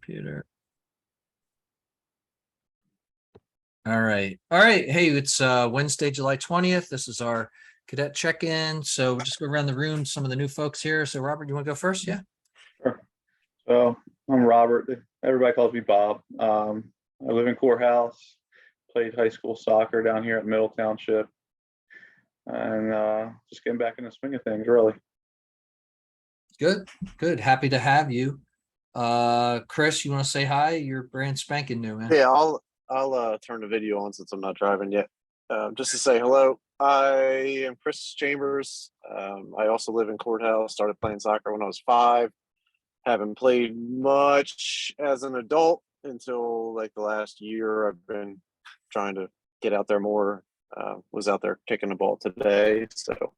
computer. All right. Hey, it's Wednesday, July 20th. This is our cadet check-in. So we'll just go around the room, some of the new folks here. So Robert, you want to go first? Yeah. Sure. So I'm Robert. Everybody calls me Bob. I live in Courthouse, played high school soccer down here at Middle Township, and just getting back in the swing of things, really. Good. Happy to have you. Chris, you want to say hi? You're brand spanking new, man. Yeah, I'll turn the video on since I'm not driving yet. Just to say hello. I am Chris Chambers. I also live in Courthouse. Started playing soccer when I was 5. Haven't played much as an adult until like the last year. I've been trying to get out there more. Was out there kicking the ball today. So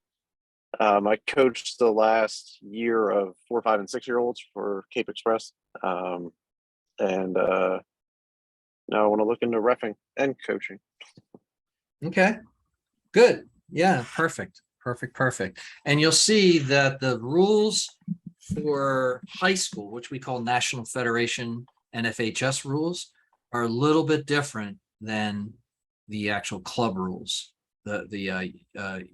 I coached the last year of 4, 5, and 6-year-olds for Cape Express. Now I want to look into reffing and coaching. Okay, good. Yeah, perfect. And you'll see that the rules for high school, which we call National Federation NFHS rules, are a little bit different than the actual club rules, the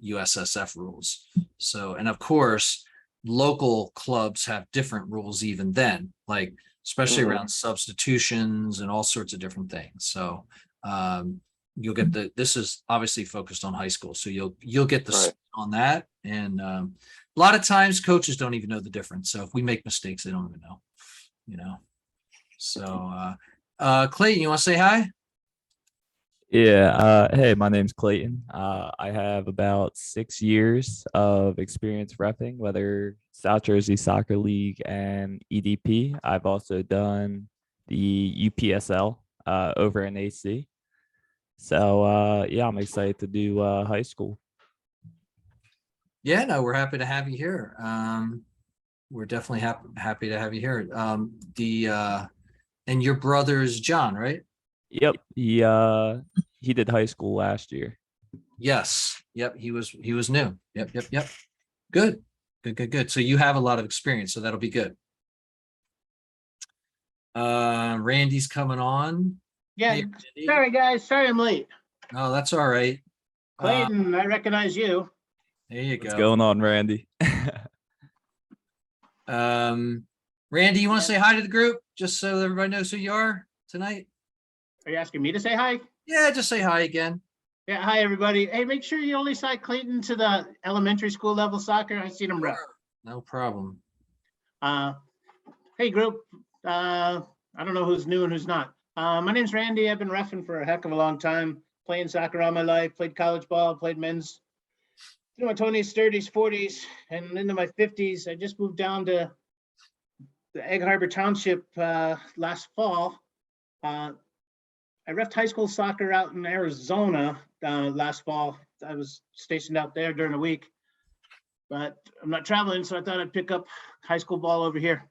USSF rules. So, and of course, local clubs have different rules even then, like especially around substitutions and all sorts of different things. So you'll get this is obviously focused on high school. So you'll get the Right. on that. And a lot of times coaches don't even know the difference. So if we make mistakes, they don't even know, So Clayton, you want to say hi? Yeah. Hey, my name's Clayton. I have about 6 years of experience repping, whether South Jersey Soccer League and EDP. I've also done the UPSL over in AC. So yeah, I'm excited to do high school. Yeah, no, we're happy to have you here. We're definitely happy to have you here. And your brother's John, right? Yep. He did high school last year. Yes. Yep. He was new. Yep. Good. So you have a lot of experience, so that'll be good. Randy's coming on. Yeah, Hey, Randy. sorry guys, sorry I'm late. Oh, that's all right. Clayton, I recognize you. There you What's go. going on, Randy? Randy, you want to say hi to the group just so everybody knows who you are tonight? Are you asking me to say hi? Yeah, just say hi again. Yeah, hi everybody. Hey, make sure you only cite Clayton to the elementary school level soccer. I seen him rep. No problem. Hey group, I don't know who's new and who's not. My name's Randy. I've been reffing for a heck of a long time, playing soccer all my life, played college ball, played men's through my 20s, 30s, 40s, and into my 50s. I just moved down to the Egg Harbor Township last fall. I reffed high school soccer out in Arizona last fall. I was stationed out there during the week, but I'm not traveling, so I thought I'd pick up high school ball over here.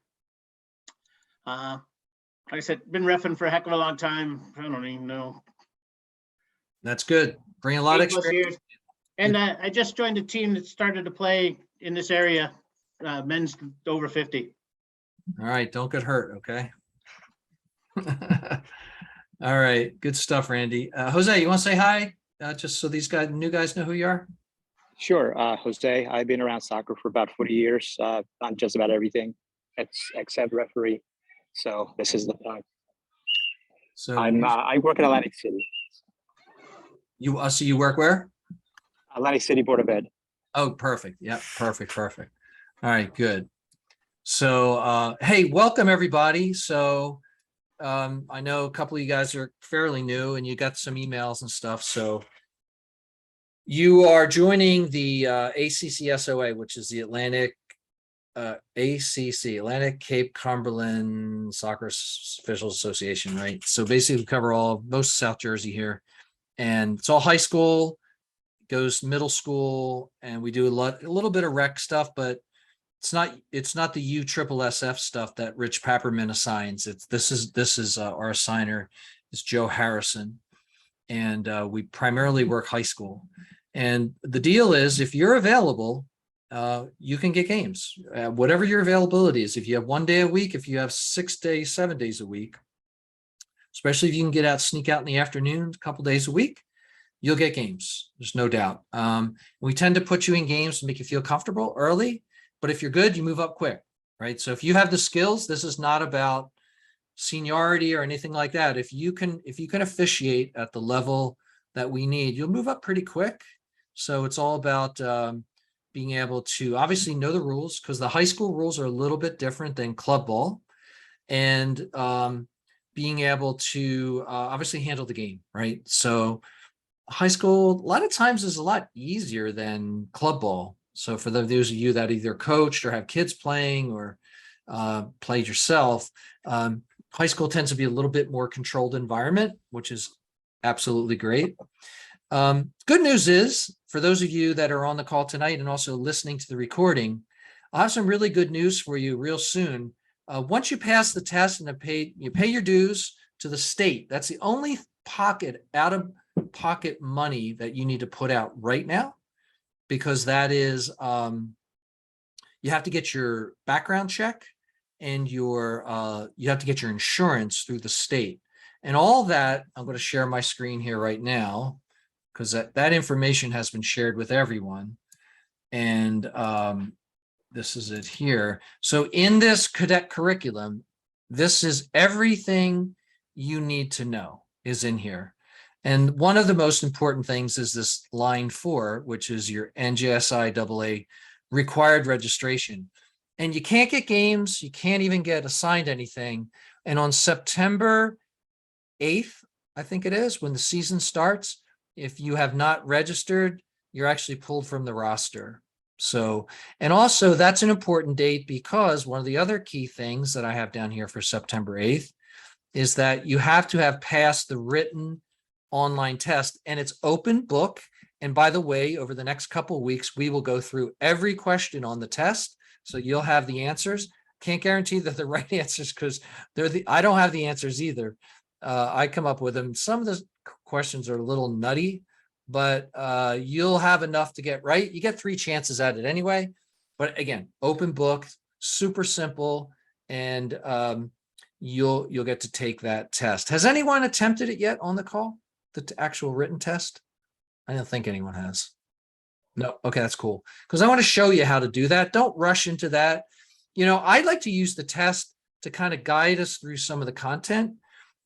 Like I said, been reffing for a heck of a long time. I don't even know. That's good. Bring a lot of 8+ experience. years. And I just joined a team that started to play in this area, men's over 50. All right, don't get hurt, okay? All right, good stuff, Randy. Jose, you want to say hi? Just so these new guys know who you are? Sure, Jose. I've been around soccer for about 40 years, on just about everything except referee. So this is the time. So I work in Atlantic City. So you work where? Atlantic City Board of Ed. Oh, perfect. Yeah, perfect. All right, good. So, hey, welcome everybody. So, I know a couple of you guys are fairly new and you got some emails and stuff. So you are joining the ACCSOA, which is the Atlantic Cape Cumberland Soccer Officials Association, right? So basically we cover most of South Jersey here, and it's all high school, goes middle school, and we do a little bit of rec stuff, but it's not the USSF stuff that Rich Papperman assigns. This is our assigner is Joe Harrison, and we primarily work high school. And the deal is, if you're available, you can get games, whatever your availability is. If you have 1 day a week, if you have 6 days, 7 days a week, especially if you can get out, sneak out in the afternoon, a couple days a week, you'll get games. There's no doubt. We tend to put you in games to make you feel comfortable early, but if you're good, you move up quick, right? So if you have the skills, this is not about seniority or anything like that. If you can officiate at the level that we need, you'll move up pretty quick. So it's all about being able to obviously know the rules, because the high school rules are a little bit different than club ball, and being able to obviously handle the game, right? So high school, a lot of times, is a lot easier than club ball. So for those of you that either coached or have kids playing or played yourself, high school tends to be a little bit more controlled environment, which is absolutely great. Good news is, for those of you that are on the call tonight and also listening to the recording, I'll have some really good news for you real soon. Once you pass the test and you pay your dues to the state, that's the only out-of-pocket money that you need to put out right now, because that is, you have to get your background check and you have to get your insurance through the state. And all that, I'm going to share my screen here right now, because that information has been shared with everyone. And this is it here. So in this cadet curriculum, this is everything you need to know is in here. And one of the most important things is this line 4, which is your NJSI AA required registration. And you can't get games, you can't even get assigned anything. And on September 8th, I think it is, when the season starts, if you have not registered, you're actually pulled from the roster. So, and also that's an important date, because one of the other key things that I have down here for September 8th is that you have to have passed the written online test, and it's open book. And by the way, over the next couple of weeks, we will go through every question on the test. So you'll have the answers. Can't guarantee that the right answers, because I don't have the answers either. I come up with them. Some of the questions are a little nutty, but you'll have enough to get right. You get 3 chances at it anyway. But again, open book, super simple, and you'll get to take that test. Has anyone attempted it yet on the call? The actual written test? I don't think anyone has. No. Okay, that's cool. Because I want to show you how to do that. Don't rush into that. I like to use the test to kind of guide us through some of the content.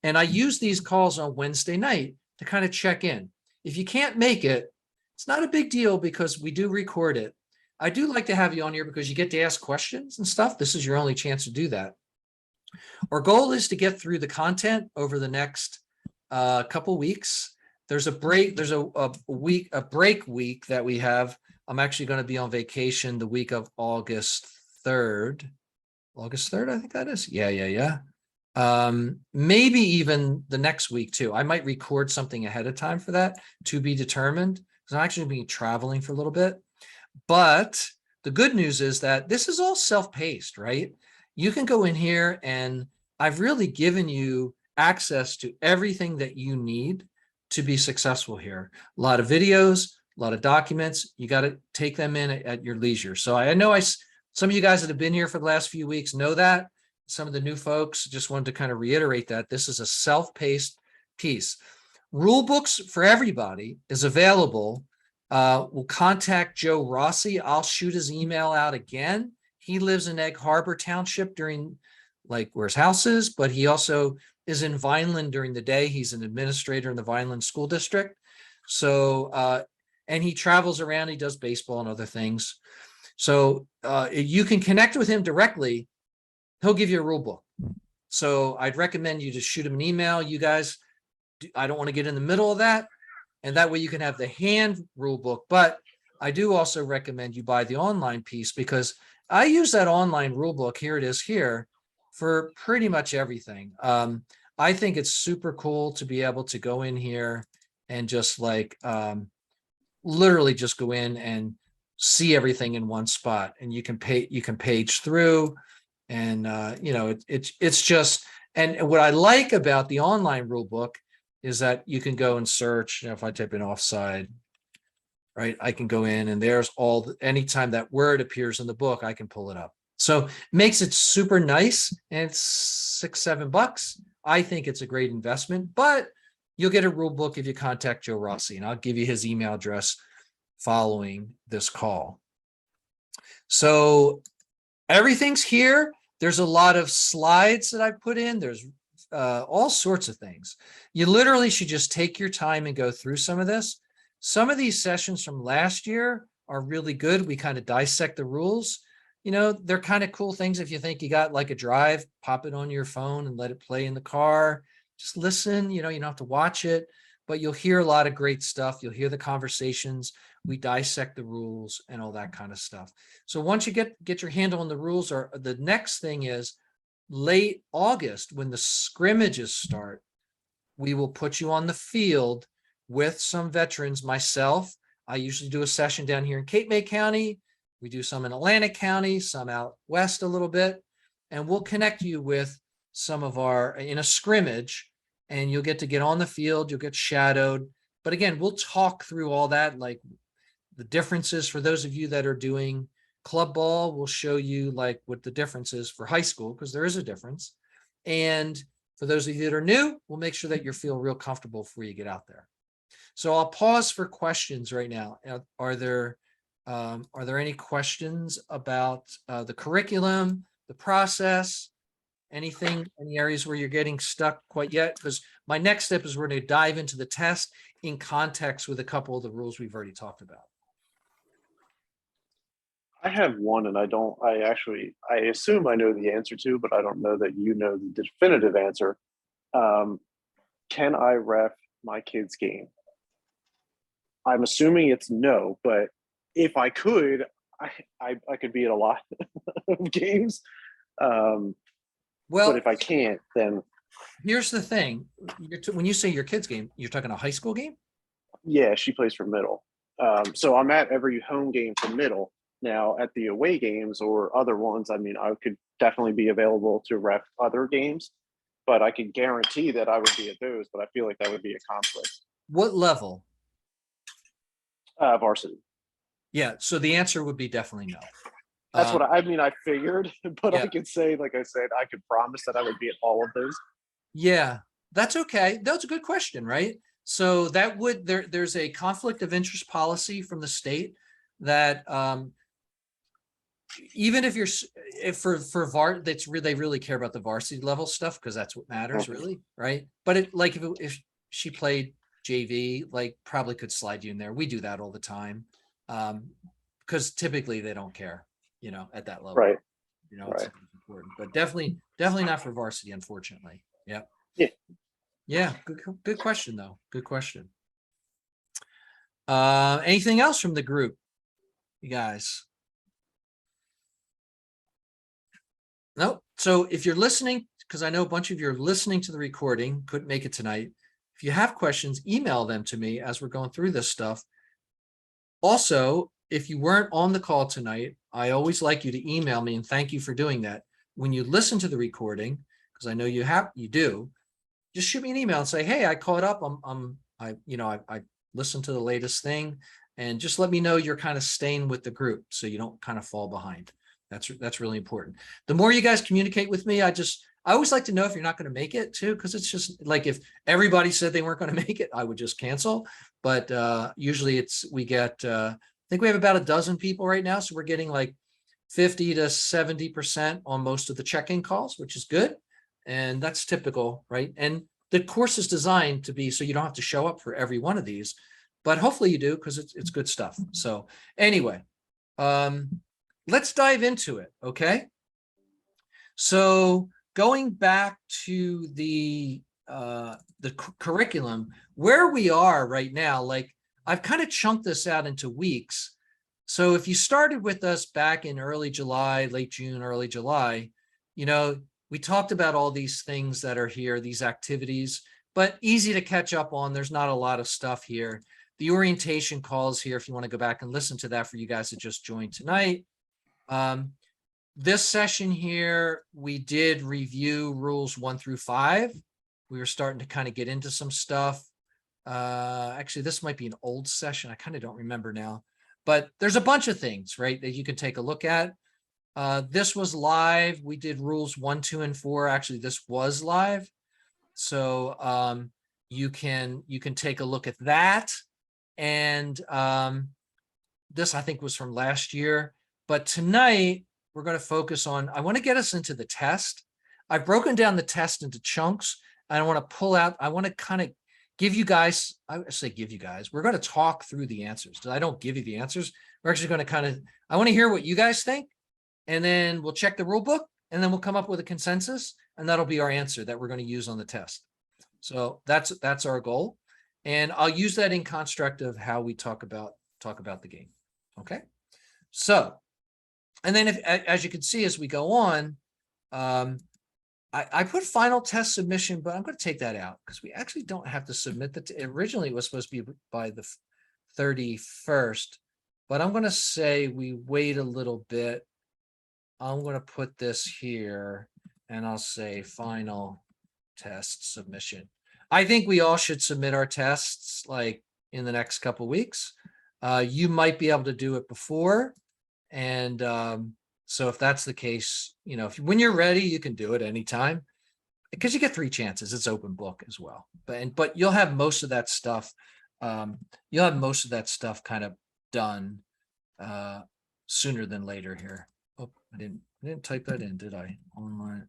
And I use these calls on Wednesday night to kind of check in. If you can't make it, it's not a big deal, because we do record it. I do like to have you on here because you get to ask questions and stuff. This is your only chance to do that. Our goal is to get through the content over the next couple weeks. There's a break. There's a break week that we have. I'm actually going to be on vacation the week of August 3rd. August 3rd, I think that is. Yeah. Maybe even the next week too. I might record something ahead of time for that, to be determined, because I'm actually going to be traveling for a little bit. But the good news is that this is all self-paced, right? You can go in here, and I've really given you access to everything that you need to be successful here. A lot of videos, a lot of documents. You got to take them in at your leisure. So I know some of you guys that have been here for the last few weeks know that. Some of the new folks, just wanted to kind of reiterate that this is a self-paced piece. Rule books for everybody is available. We'll contact Joe Rossi. I'll shoot his email out again. He lives in Egg Harbor Township where his house is, but he also is in Vineland during the day. He's an administrator in the Vineland School District. So, and he travels around, he does baseball and other things. So you can connect with him directly. He'll give you a rule book. So I'd recommend you just shoot him an email. You guys, I don't want to get in the middle of that. And that way you can have the hand rule book. But I do also recommend you buy the online piece, because I use that online rule book. Here it is here for pretty much everything. I think it's super cool to be able to go in here and just literally just go in and see everything in one spot, and you can page through. And it's just, and what I like about the online rule book is that you can go and search. If I type in offside, right? I can go in and there's anytime that word appears in the book, I can pull it up. So makes it super nice, and it's $6-7. I think it's a great investment, but you'll get a rule book if you contact Joe Rossi, and I'll give you his email address following this call. So everything's here. There's a lot of slides that I put in. There's all sorts of things. You literally should just take your time and go through some of this. Some of these sessions from last year are really good. We kind of dissect the rules. You know, they're kind of cool things. If you think you got like a drive, pop it on your phone and let it play in the car. Just listen, you know, you don't have to watch it, but you'll hear a lot of great stuff. You'll hear the conversations. We dissect the rules and all that kind of stuff. So once you get your handle on the rules, or the next thing is late August, when the scrimmages start, we will put you on the field with some veterans. Myself, I usually do a session down here in Cape May County. We do some in Atlantic County, some out west a little bit, and we'll connect you with some of our in a scrimmage, and you'll get to get on the field. You'll get shadowed. But again, we'll talk through all that, like the differences for those of you that are doing club ball. We'll show you like what the difference is for high school, because there is a difference. And for those of you that are new, we'll make sure that you feel real comfortable before you get out there. So I'll pause for questions right now. Are there any questions about the curriculum, the process, anything, any areas where you're getting stuck quite yet? Because my next step is we're going to dive into the test in context with a couple of the rules we've already talked about. I have one, and I assume I know the answer to, but I don't know that you know the definitive answer. Can I ref my kid's game? I'm assuming it's no, but if I could, I could be at a lot of games. Well, but if I can't, then here's the thing. When you say your kid's game, you're talking a high school game? yeah, she plays for middle. So I'm at every home game for middle. Now at the away games or other ones, I mean, I could definitely be available to ref other games, but I can guarantee that I would be at those, but I feel like that would be a conflict. What level? Varsity. Yeah, so the answer would be definitely no. That's what I mean. I figured, but yeah. I could say, like I said, I could promise that I would be at all of those. Yeah, that's okay. That's a good question, right? So that would there's a conflict of interest policy from the state that even if for VAR, they really care about the varsity level stuff, because that's what matters, really, right? But if she played JV, like probably could slide you in there. We do that all the time, because typically they don't care, you know, at that level, Right? You know, it's important, but definitely not for varsity, unfortunately. Yeah. Yeah. Good question though. Good question. Anything else from the group, you guys? No. So if you're listening, because I know a bunch of you are listening to the recording, couldn't make it tonight. If you have questions, email them to me as we're going through this stuff. Also, if you weren't on the call tonight, I always like you to email me, and thank you for doing that. When you listen to the recording, because I know you do, just shoot me an email and say, hey, I caught up. I listened to the latest thing, and just let me know you're kind of staying with the group so you don't kind of fall behind. That's really important. The more you guys communicate with me, I always like to know if you're not going to make it too, because it's just like if everybody said they weren't going to make it, I would just cancel. But usually we get, I think we have about a dozen people right now. So we're getting like 50 to 70% on most of the check-in calls, which is good. And that's typical, right? And the course is designed to be so you don't have to show up for every one of these, but hopefully you do, because it's good stuff. So anyway, let's dive into it, okay? So going back to the curriculum, where we are right now, like I've kind of chunked this out into weeks. So if you started with us back in early July, late June, early July, you know, we talked about all these things that are here, these activities, but easy to catch up on. There's not a lot of stuff here. The orientation calls here, if you want to go back and listen to that for you guys that just joined tonight. This session here, we did review rules 1 through 5. We were starting to kind of get into some stuff. Actually, this might be an old session. I kind of don't remember now, but there's a bunch of things, right, that you can take a look at. This was live. We did rules 1, 2, and 4. Actually, this was live. So you can take a look at that. And this, I think, was from last year. But tonight, we're going to focus on, I want to get us into the test. I've broken down the test into chunks. And I want to pull out, I want to kind of give you guys, I say give you guys, we're going to talk through the answers. I don't give you the answers. We're actually going to kind of, I want to hear what you guys think. And then we'll check the rule book, and then we'll come up with a consensus, and that'll be our answer that we're going to use on the test. So that's our goal. And I'll use that in construct of how we talk about the game. Okay. So, and then as you can see, as we go on, I put final test submission, but I'm going to take that out because we actually don't have to submit that. Originally, it was supposed to be by the 31st, but I'm going to say we wait a little bit. I'm going to put this here and I'll say final test submission. I think we all should submit our tests like in the next couple of weeks. You might be able to do it before. And so if that's the case, you know, when you're ready, you can do it anytime because you get 3 chances. It's open book as well. But you'll have most of that stuff. You'll have most of that stuff kind of done sooner than later here. Oh, I didn't type that in, did I? Online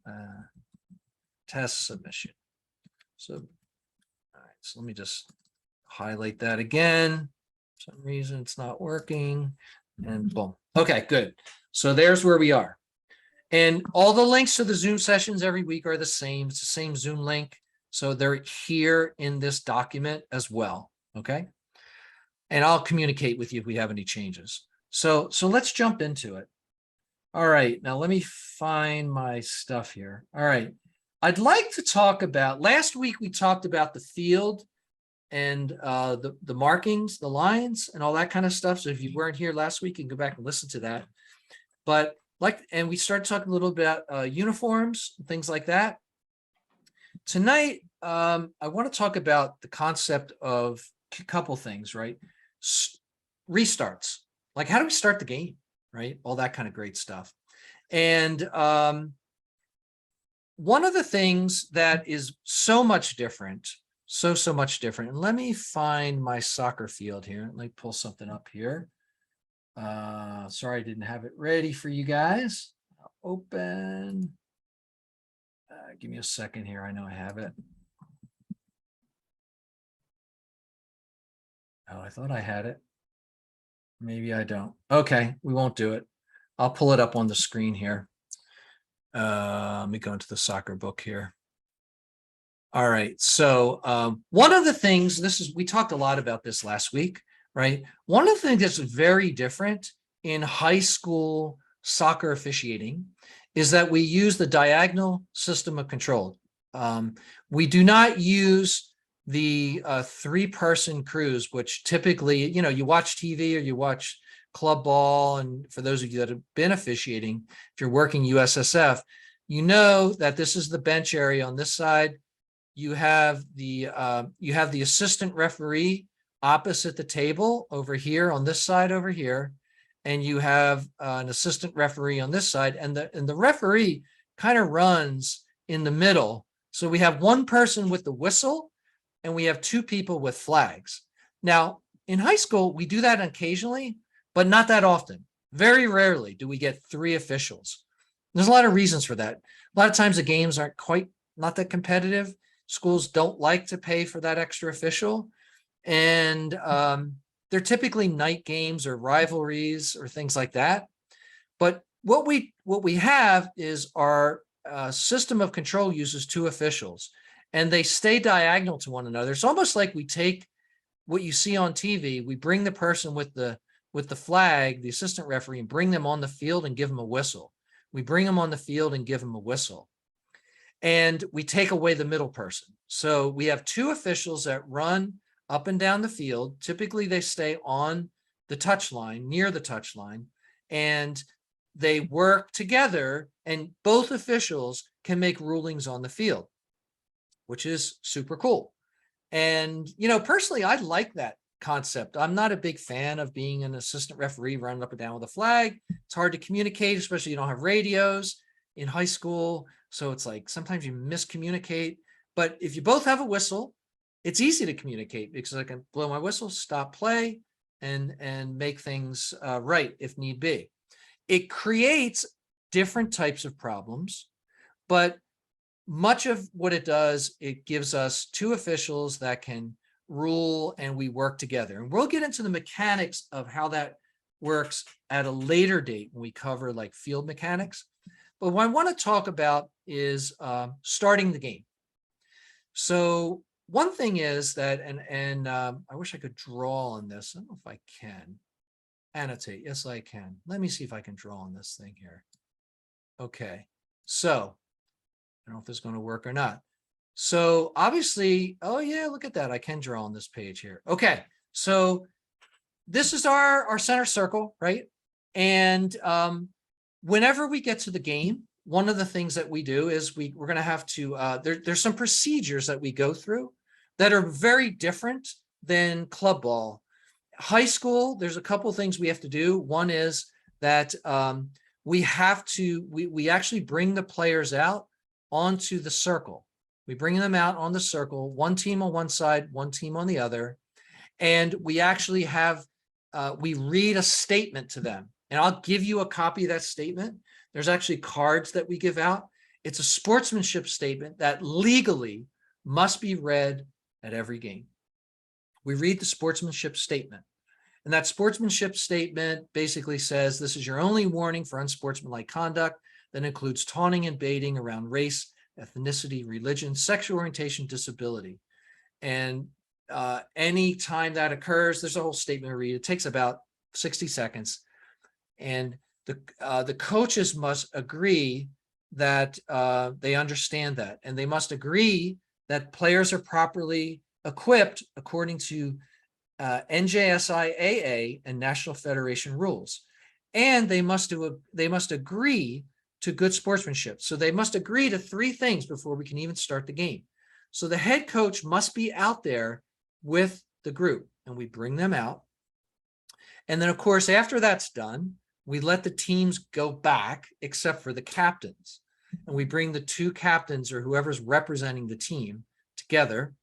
test submission. So, all right, so let me just highlight that again. For some reason it's not working, and boom. Okay, good. So there's where we are. And all the links to the Zoom sessions every week are the same. It's the same Zoom link. So they're here in this document as well. Okay. And I'll communicate with you if we have any changes. So let's jump into it. All right, now let me find my stuff here. All right, I'd like to talk about, last week we talked about the field and the markings, the lines and all that kind of stuff. So if you weren't here last week, you can go back and listen to that. But and we started talking a little bit about uniforms and things like that. Tonight, I want to talk about the concept of a couple things, right? Restarts, like how do we start the game? Right? All that kind of great stuff. And one of the things that is so much different, so much different, and let me find my soccer field here. Let me pull something up here. Sorry, I didn't have it ready for you guys. I'll open. Give me a second here. I know I have it. Oh, I thought I had it. Maybe I don't. Okay, we won't do it. I'll pull it up on the screen here. Let me go into the soccer book here. All right. So one of the things, we talked a lot about this last week, right? One of the things that's very different in high school soccer officiating is that we use the diagonal system of control. We do not use the 3-person crews, which typically, you know, you watch TV or you watch club ball. And for those of you that have been officiating, if you're working USSF, you know that this is the bench area on this side. You have the assistant referee opposite the table over here on this side over here. And you have an assistant referee on this side, and the referee kind of runs in the middle. So we have one person with the whistle and we have 2 people with flags. Now, in high school, we do that occasionally, but not that often. Very rarely do we get 3 officials. There's a lot of reasons for that. A lot of times the games aren't not that competitive. Schools don't like to pay for that extra official. And they're typically night games or rivalries or things like that. But what we have is our system of control uses 2 officials, and they stay diagonal to one another. It's almost like we take what you see on TV, we bring the person with the flag, the assistant referee, and bring them on the field and give them a whistle. We bring them on the field and give them a whistle. And we take away the middle person. So we have 2 officials that run up and down the field. Typically, they stay on the touch line, near the touch line, and they work together, and both officials can make rulings on the field, which is super cool. And, you know, personally, I like that concept. I'm not a big fan of being an assistant referee running up and down with a flag. It's hard to communicate, especially you don't have radios in high school. So it's like sometimes you miscommunicate. But if you both have a whistle, it's easy to communicate because I can blow my whistle, stop play, and make things right if need be. It creates different types of problems, but much of what it does, it gives us two officials that can rule and we work together. And we'll get into the mechanics of how that works at a later date when we cover like field mechanics. But what I want to talk about is starting the game. So one thing is that, I wish I could draw on this. I don't know if I can annotate. Yes, I can. Let me see if I can draw on this thing here. Okay, so I don't know if this is going to work or not. So obviously, oh yeah, look at that. I can draw on this page here. Okay, so this is our center circle, right? And whenever we get to the game, one of the things that we do is we're going to have to, there's some procedures that we go through that are very different than club ball. High school, there's a couple of things we have to do. One is that we actually bring the players out onto the circle. We bring them out on the circle, one team on one side, one team on the other. And we actually have, we read a statement to them. And I'll give you a copy of that statement. There's actually cards that we give out. It's a sportsmanship statement that legally must be read at every game. We read the sportsmanship statement. And that sportsmanship statement basically says, this is your only warning for unsportsmanlike conduct that includes taunting and baiting around race, ethnicity, religion, sexual orientation, disability. And any time that occurs, there's a whole statement to read. It takes about 60 seconds. And the coaches must agree that they understand that. And they must agree that players are properly equipped according to NJSI-AA and National Federation rules. And they must agree to good sportsmanship. So they must agree to 3 things before we can even start the game. So the head coach must be out there with the group, and we bring them out. And then, of course, after that's done, we let the teams go back, except for the captains. And we bring the 2 captains or whoever's representing the team together.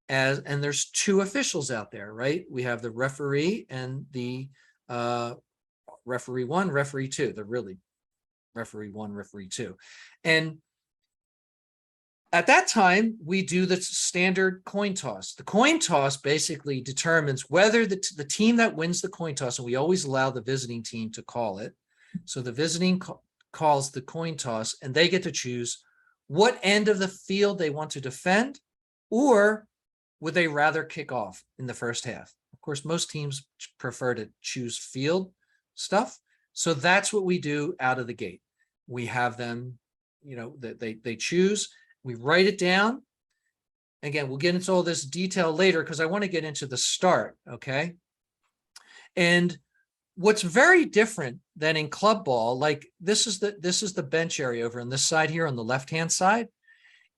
And there's 2 officials out there, right? We have the referee and the referee 1, referee 2. They're really referee 1, referee 2. And at that time, we do the standard coin toss. The coin toss basically determines whether the team that wins the coin toss, and we always allow the visiting team to call it. So the visiting calls the coin toss, and they get to choose what end of the field they want to defend, or would they rather kick off in the first half? Of course, most teams prefer to choose field stuff. So that's what we do out of the gate. We have them, you know, they choose. We write it down. Again, we'll get into all this detail later because I want to get into the start, okay? And what's very different than in club ball, like this is the bench area over on this side here on the left-hand side.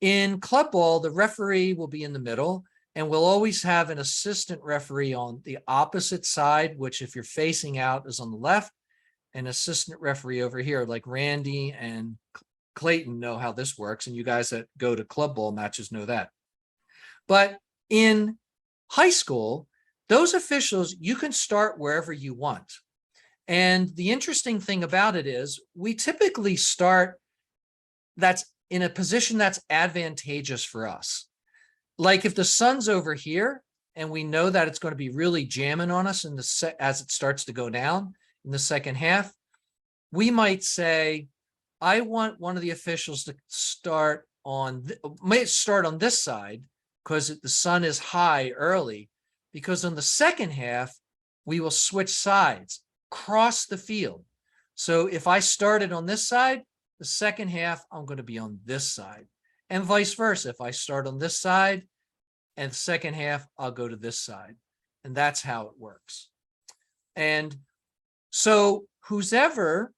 In club ball, the referee will be in the middle, and we'll always have an assistant referee on the opposite side, which if you're facing out is on the left, an assistant referee over here, like Randy and Clayton know how this works, and you guys that go to club ball matches know that. But in high school, those officials, you can start wherever you want. And the interesting thing about it is we typically start that's in a position that's advantageous for us. Like if the sun's over here and we know that it's going to be really jamming on us in as it starts to go down in the second half, we might say, I want one of the officials to start on this side because the sun is high early, because on the second half, we will switch sides, cross the field. So if I started on this side, the second half, I'm going to be on this side, and vice versa. If I start on this side and the second half, I'll go to this side. And that's how it works. And so who's ever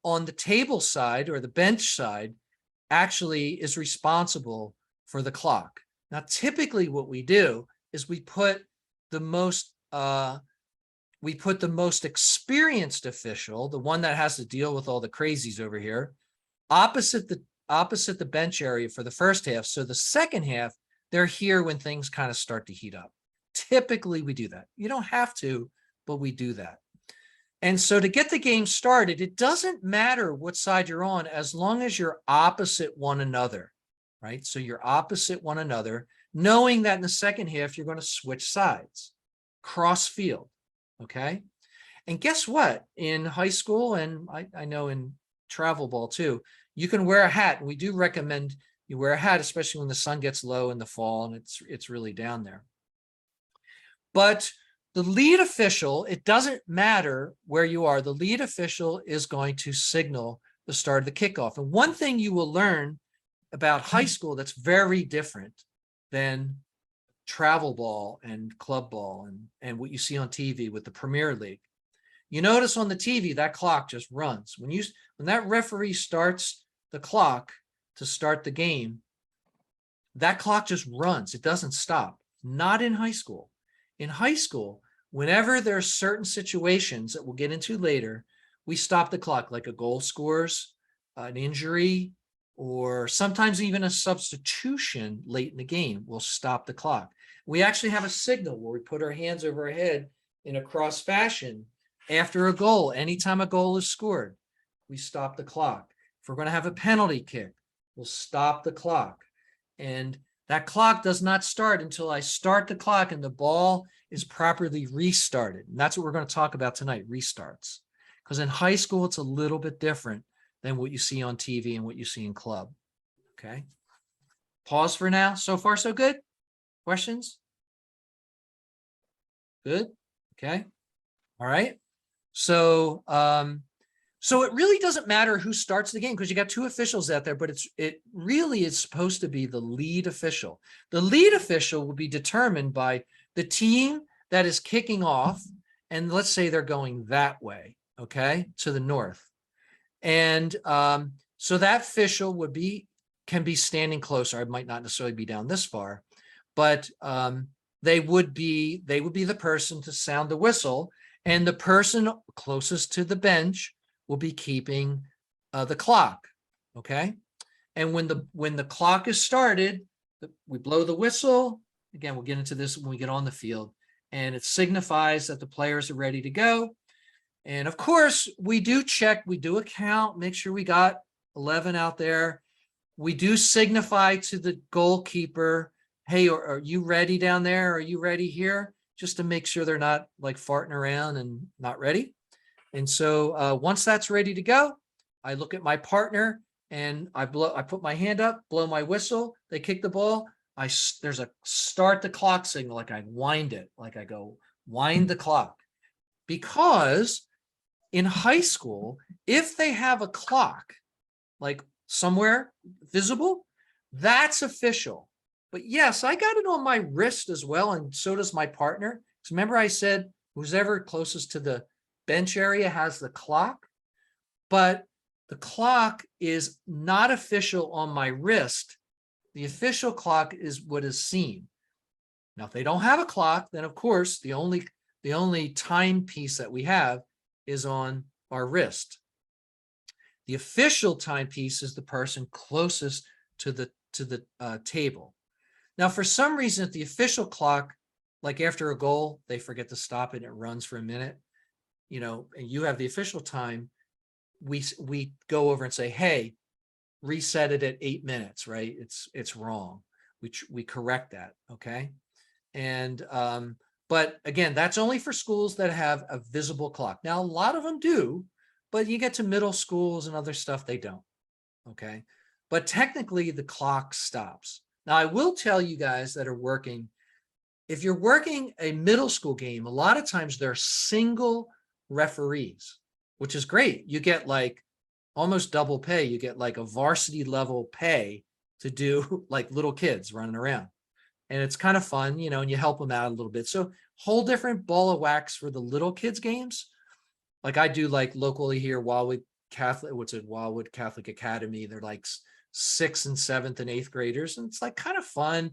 on the table side or the bench side actually is responsible for the clock. Now, typically what we do is we put the most experienced official, the one that has to deal with all the crazies over here, opposite the bench area for the first half. So the second half, they're here when things kind of start to heat up. Typically we do that. You don't have to, but we do that. And so to get the game started, it doesn't matter what side you're on as long as you're opposite one another, right? So you're opposite one another, knowing that in the second half, you're going to switch sides, cross field, okay? And guess what? In high school, and I know in travel ball too, you can wear a hat. And we do recommend you wear a hat, especially when the sun gets low in the fall and it's really down there. But the lead official, it doesn't matter where you are, the lead official is going to signal the start of the kickoff. And one thing you will learn about high school that's very different than travel ball and club ball and what you see on TV with the Premier League. You notice on the TV, that clock just runs. When that referee starts the clock to start the game, that clock just runs. It doesn't stop. Not in high school. In high school, whenever there's certain situations that we'll get into later, we stop the clock, like a goal scores, an injury, or sometimes even a substitution late in the game will stop the clock. We actually have a signal where we put our hands over our head in a cross fashion after a goal. Anytime a goal is scored, we stop the clock. If we're going to have a penalty kick, we'll stop the clock. And that clock does not start until I start the clock and the ball is properly restarted. And that's what we're going to talk about tonight, restarts. Because in high school, it's a little bit different than what you see on TV and what you see in club. Okay. Pause for now. So far, so good? Questions? Good. Okay. All right. So, so it really doesn't matter who starts the game because you got two officials out there, but it really is supposed to be the lead official. The lead official will be determined by the team that is kicking off. And let's say they're going that way, okay, to the north. And so that official can be standing closer. I might not necessarily be down this far, but they would be the person to sound the whistle, and the person closest to the bench will be keeping the clock, okay? And when the clock is started, we blow the whistle. Again, we'll get into this when we get on the field, and it signifies that the players are ready to go. And of course, we do check, we do a count, make sure we got 11 out there. We do signify to the goalkeeper, hey, are you ready down there? Are you ready here? Just to make sure they're not like farting around and not ready. And so once that's ready to go, I look at my partner and I put my hand up, blow my whistle, they kick the ball. There's a start the clock signal, like I wind it, like I go wind the clock. Because in high school, if they have a clock, like somewhere visible, that's official. But yes, I got it on my wrist as well, and so does my partner. So remember I said, who's ever closest to the bench area has the clock, but the clock is not official on my wrist. The official clock is what is seen. Now, if they don't have a clock, then of course, the only timepiece that we have is on our wrist. The official timepiece is the person closest to the table. Now, for some reason, if the official clock, like after a goal, they forget to stop it and it runs for a minute, you know, and you have the official time, we go over and say, hey, reset it at 8 minutes, right? It's wrong. We correct that, okay? And but again, that's only for schools that have a visible clock. Now, a lot of them do, but you get to middle schools and other stuff, they don't, okay? But technically, the clock stops. Now, I will tell you guys that are working, if you're working a middle school game, a lot of times they're single referees, which is great. You get like almost double pay. You get like a varsity level pay to do like little kids running around. And it's kind of fun, you know, and you help them out a little bit. So whole different ball of wax for the little kids games. Like I do like locally here, Wildwood Catholic Academy. They're like 6th and 7th and 8th graders. And it's like kind of fun.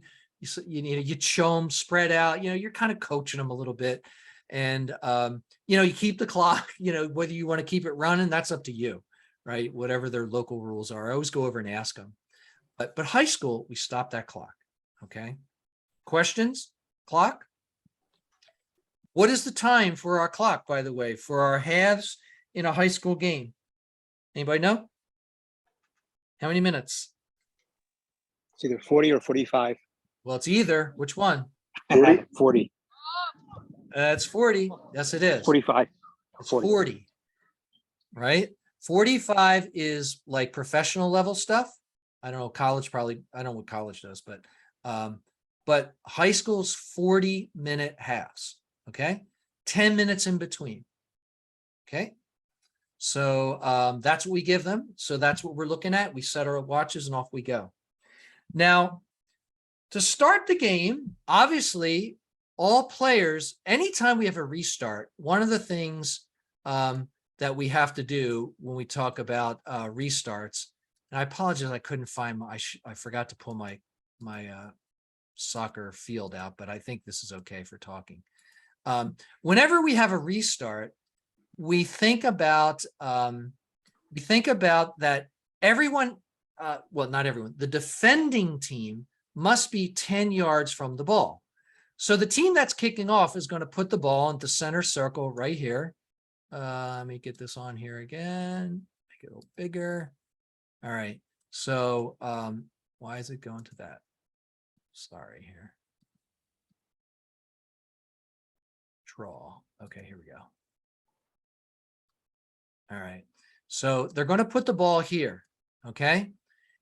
you show them spread out, you're kind of coaching them a little bit. And, you keep the clock, whether you want to keep it running, that's up to you, right? Whatever their local rules are. I always go over and ask them. But high school, we stop that clock. Okay. Questions? Clock? What is the time for our clock, by the way, for our halves in a high school game? Anybody know? How many minutes? It's either 40 or 45. Well, it's either. Which one? 40? 40, It's 40. Yes, it is. 45. It's 40, right? 45 is like professional level stuff. I don't know, college probably, I don't know what college does, but high school's 40-minute halves, okay? 10 minutes in between, okay? So that's what we give them. So that's what we're looking at. We set our watches and off we go. Now, to start the game, obviously, all players, anytime we have a restart, one of the things that we have to do when we talk about restarts, and I apologize, I couldn't find I forgot to pull my soccer field out, but I think this is okay for talking. Whenever we have a restart, we think about that everyone, well, not everyone, the defending team must be 10 yards from the ball. So the team that's kicking off is going to put the ball into center circle right here. Let me get this on here again, make it a little bigger. All right. So why is it going to that? Sorry here. Draw. Okay, here we go. All right. So they're going to put the ball here. Okay.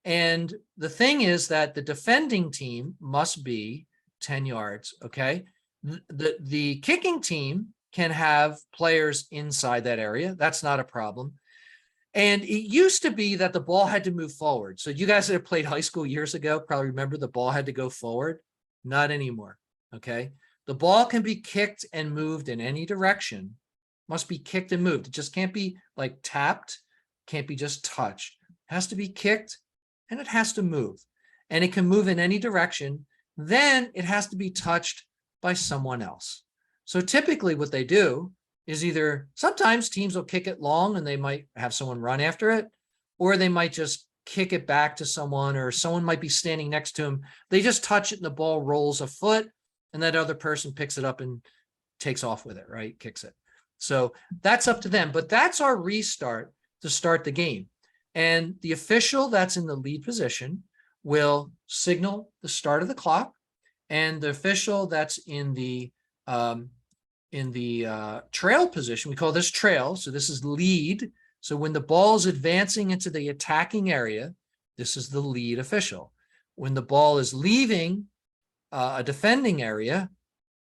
And the thing is that the defending team must be 10 yards. Okay. The kicking team can have players inside that area. That's not a problem. And it used to be that the ball had to move forward. So you guys that have played high school years ago probably remember the ball had to go forward. Not anymore. Okay. The ball can be kicked and moved in any direction. Must be kicked and moved. It just can't be like tapped. Can't be just touched. It has to be kicked and it has to move. And it can move in any direction. Then it has to be touched by someone else. So typically what they do is either sometimes teams will kick it long and they might have someone run after it, or they might just kick it back to someone, or someone might be standing next to him. They just touch it and the ball rolls a foot and that other person picks it up and takes off with it, right? Kicks it. So that's up to them, but that's our restart to start the game. And the official that's in the lead position will signal the start of the clock, and the official that's in the trail position, we call this trail. So this is lead. So when the ball is advancing into the attacking area, this is the lead official. When the ball is leaving a defending area,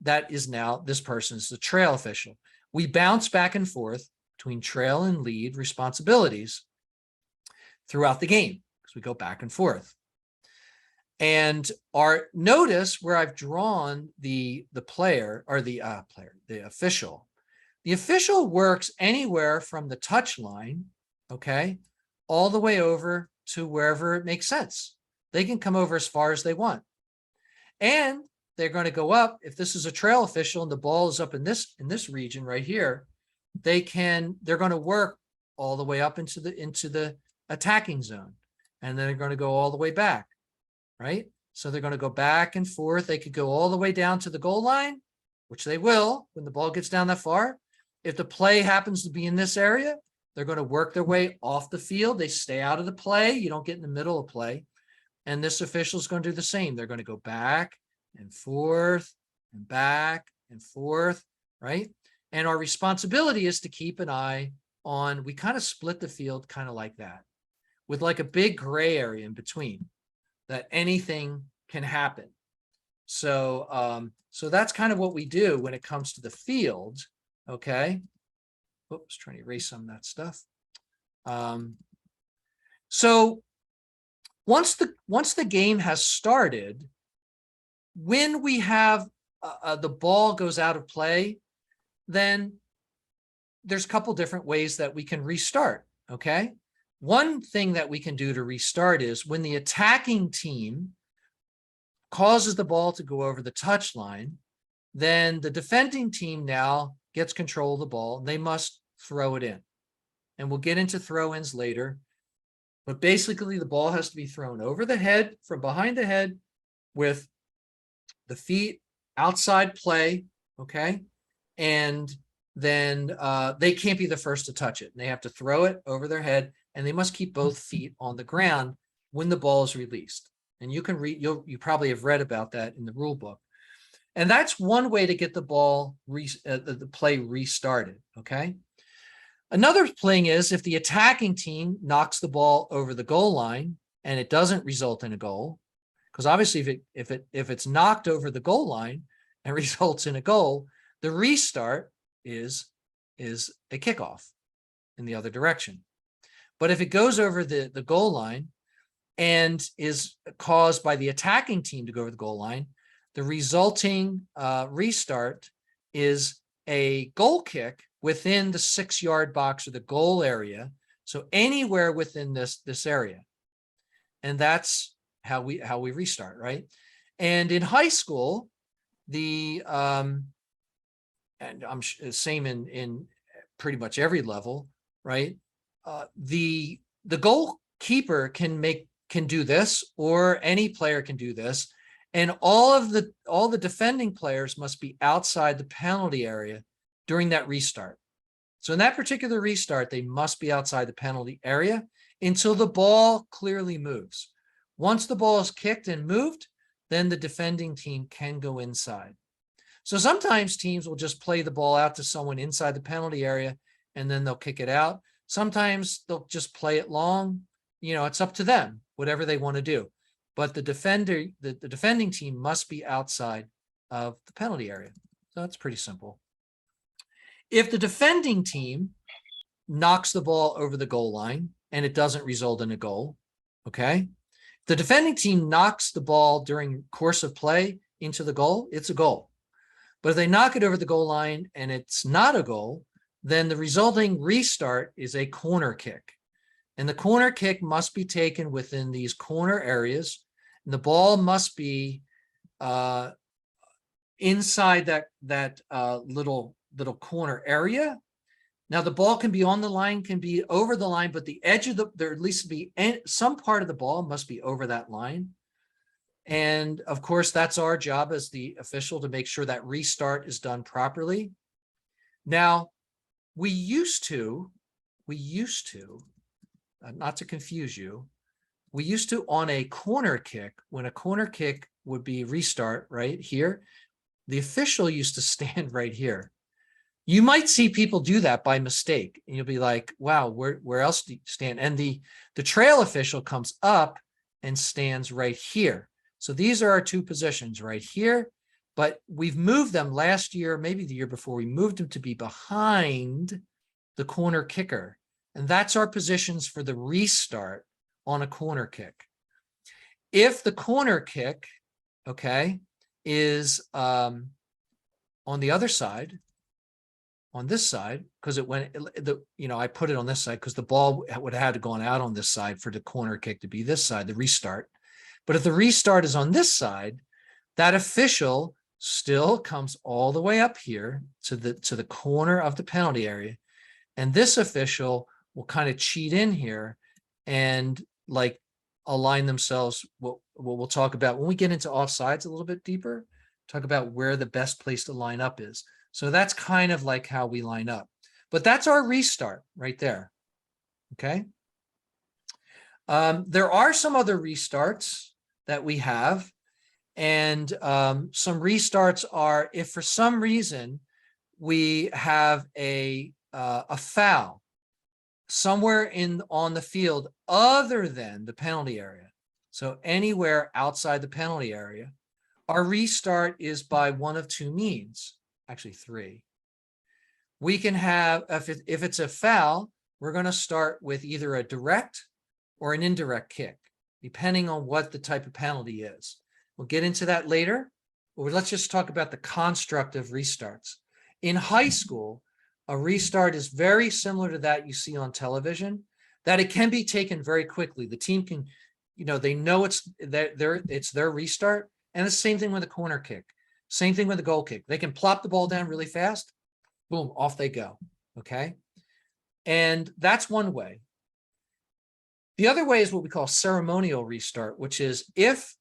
that is now, this person is the trail official. We bounce back and forth between trail and lead responsibilities throughout the game because we go back and forth. And notice where I've drawn the player, or the official. The official works anywhere from the touch line, okay, all the way over to wherever it makes sense. They can come over as far as they want. And they're going to go up. If this is a trail official and the ball is up in this region right here, they're going to work all the way up into the attacking zone. And then they're going to go all the way back. Right? So they're going to go back and forth. They could go all the way down to the goal line, which they will when the ball gets down that far. If the play happens to be in this area, they're going to work their way off the field. They stay out of the play. You don't get in the middle of play. And this official is going to do the same. They're going to go back and forth and back and forth, right? And our responsibility is to keep an eye on, we kind of split the field kind of like that, with like a big gray area in between, that anything can happen. So, so that's kind of what we do when it comes to the field. Okay. Oops, trying to erase some of that stuff. So once the game has started, when we have the ball goes out of play, then there's a couple different ways that we can restart. Okay. One thing that we can do to restart is when the attacking team causes the ball to go over the touch line, then the defending team now gets control of the ball. They must throw it in. And we'll get into throw-ins later. But basically, the ball has to be thrown over the head, from behind the head, with the feet outside play, okay? And then they can't be the first to touch it. They have to throw it over their head, and they must keep both feet on the ground when the ball is released. And you can read, you probably have read about that in the rule book. And that's one way to get the ball, the play restarted, okay? Another thing is if the attacking team knocks the ball over the goal line and it doesn't result in a goal, because obviously if it's knocked over the goal line and results in a goal, the restart is a kickoff in the other direction. But if it goes over the goal line and is caused by the attacking team to go over the goal line, the resulting restart is a goal kick within the 6-yard box or the goal area. So anywhere within this area. And that's how we restart, right? And in high school, the and I'm same in pretty much every level, right? The goalkeeper can do this, or any player can do this, and all the defending players must be outside the penalty area during that restart. So in that particular restart, they must be outside the penalty area until the ball clearly moves. Once the ball is kicked and moved, then the defending team can go inside. So sometimes teams will just play the ball out to someone inside the penalty area, and then they'll kick it out. Sometimes they'll just play it long. You know, it's up to them, whatever they want to do. But the defending team must be outside of the penalty area. So that's pretty simple. If the defending team knocks the ball over the goal line and it doesn't result in a goal, okay? The defending team knocks the ball during course of play into the goal, it's a goal. But if they knock it over the goal line and it's not a goal, then the resulting restart is a corner kick. And the corner kick must be taken within these corner areas. And the ball must be inside that little corner area. Now the ball can be on the line, can be over the line, but the edge of there at least be some part of the ball must be over that line. And of course, that's our job as the official to make sure that restart is done properly. Now, we used to, not to confuse you, we used to on a corner kick, when a corner kick would be restart right here, the official used to stand right here. You might see people do that by mistake, and you'll be like, wow, where else do you stand? And the trail official comes up and stands right here. So these are our two positions right here, but we've moved them last year, maybe the year before, we moved them to be behind the corner kicker. And that's our positions for the restart on a corner kick. If the corner kick, okay, is on the other side, on this side, because it went, I put it on this side because the ball would have had to gone out on this side for the corner kick to be this side, the restart. But if the restart is on this side, that official still comes all the way up here to the corner of the penalty area. And this official will kind of cheat in here and like align themselves. What we'll talk about when we get into offsides a little bit deeper, talk about where the best place to line up is. So that's kind of like how we line up. But that's our restart right there. Okay. There are some other restarts that we have. And some restarts are if for some reason we have a foul somewhere on the field other than the penalty area. So anywhere outside the penalty area, our restart is by one of two means, actually three. We can have, if it's a foul, we're going to start with either a direct or an indirect kick, depending on what the type of penalty is. We'll get into that later, but let's just talk about the construct of restarts. In high school, a restart is very similar to that you see on television, that it can be taken very quickly. The team can, they know it's their restart, And the same thing with a corner kick. Same thing with a goal kick. They can plop the ball down really fast. Boom, off they go. Okay. And that's one way. The other way is what we call ceremonial restart, which is if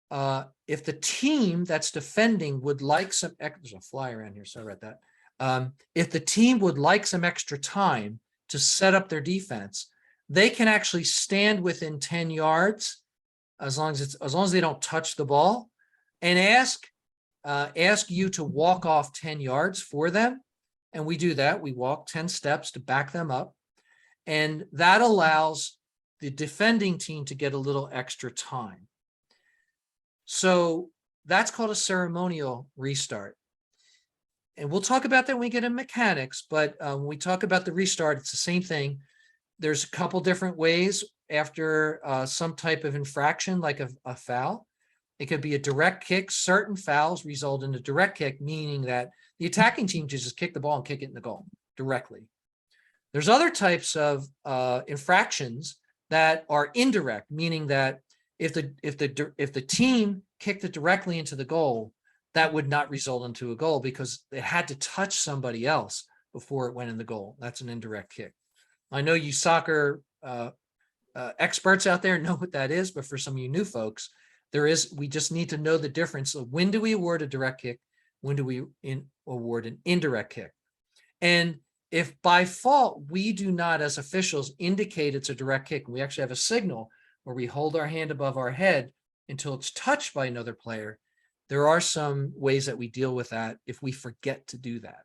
the team that's defending would like some, there's a fly around here, sorry about that. If the team would like some extra time to set up their defense, they can actually stand within 10 yards as long as they don't touch the ball, and ask you to walk off 10 yards for them. And we do that. We walk 10 steps to back them up. And that allows the defending team to get a little extra time. So that's called a ceremonial restart. And we'll talk about that when we get in mechanics, but when we talk about the restart, it's the same thing. There's a couple different ways after some type of infraction, like a foul. It could be a direct kick. Certain fouls result in a direct kick, meaning that the attacking team just kick the ball and kick it in the goal directly. There's other types of infractions that are indirect, meaning that if the team kicked it directly into the goal, that would not result into a goal because it had to touch somebody else before it went in the goal. That's an indirect kick. I know you soccer experts out there know what that is, but for some of you new folks, we just need to know the difference of when do we award a direct kick, when do we award an indirect kick. And if by fault we do not as officials indicate it's a direct kick, we actually have a signal where we hold our hand above our head until it's touched by another player, there are some ways that we deal with that if we forget to do that,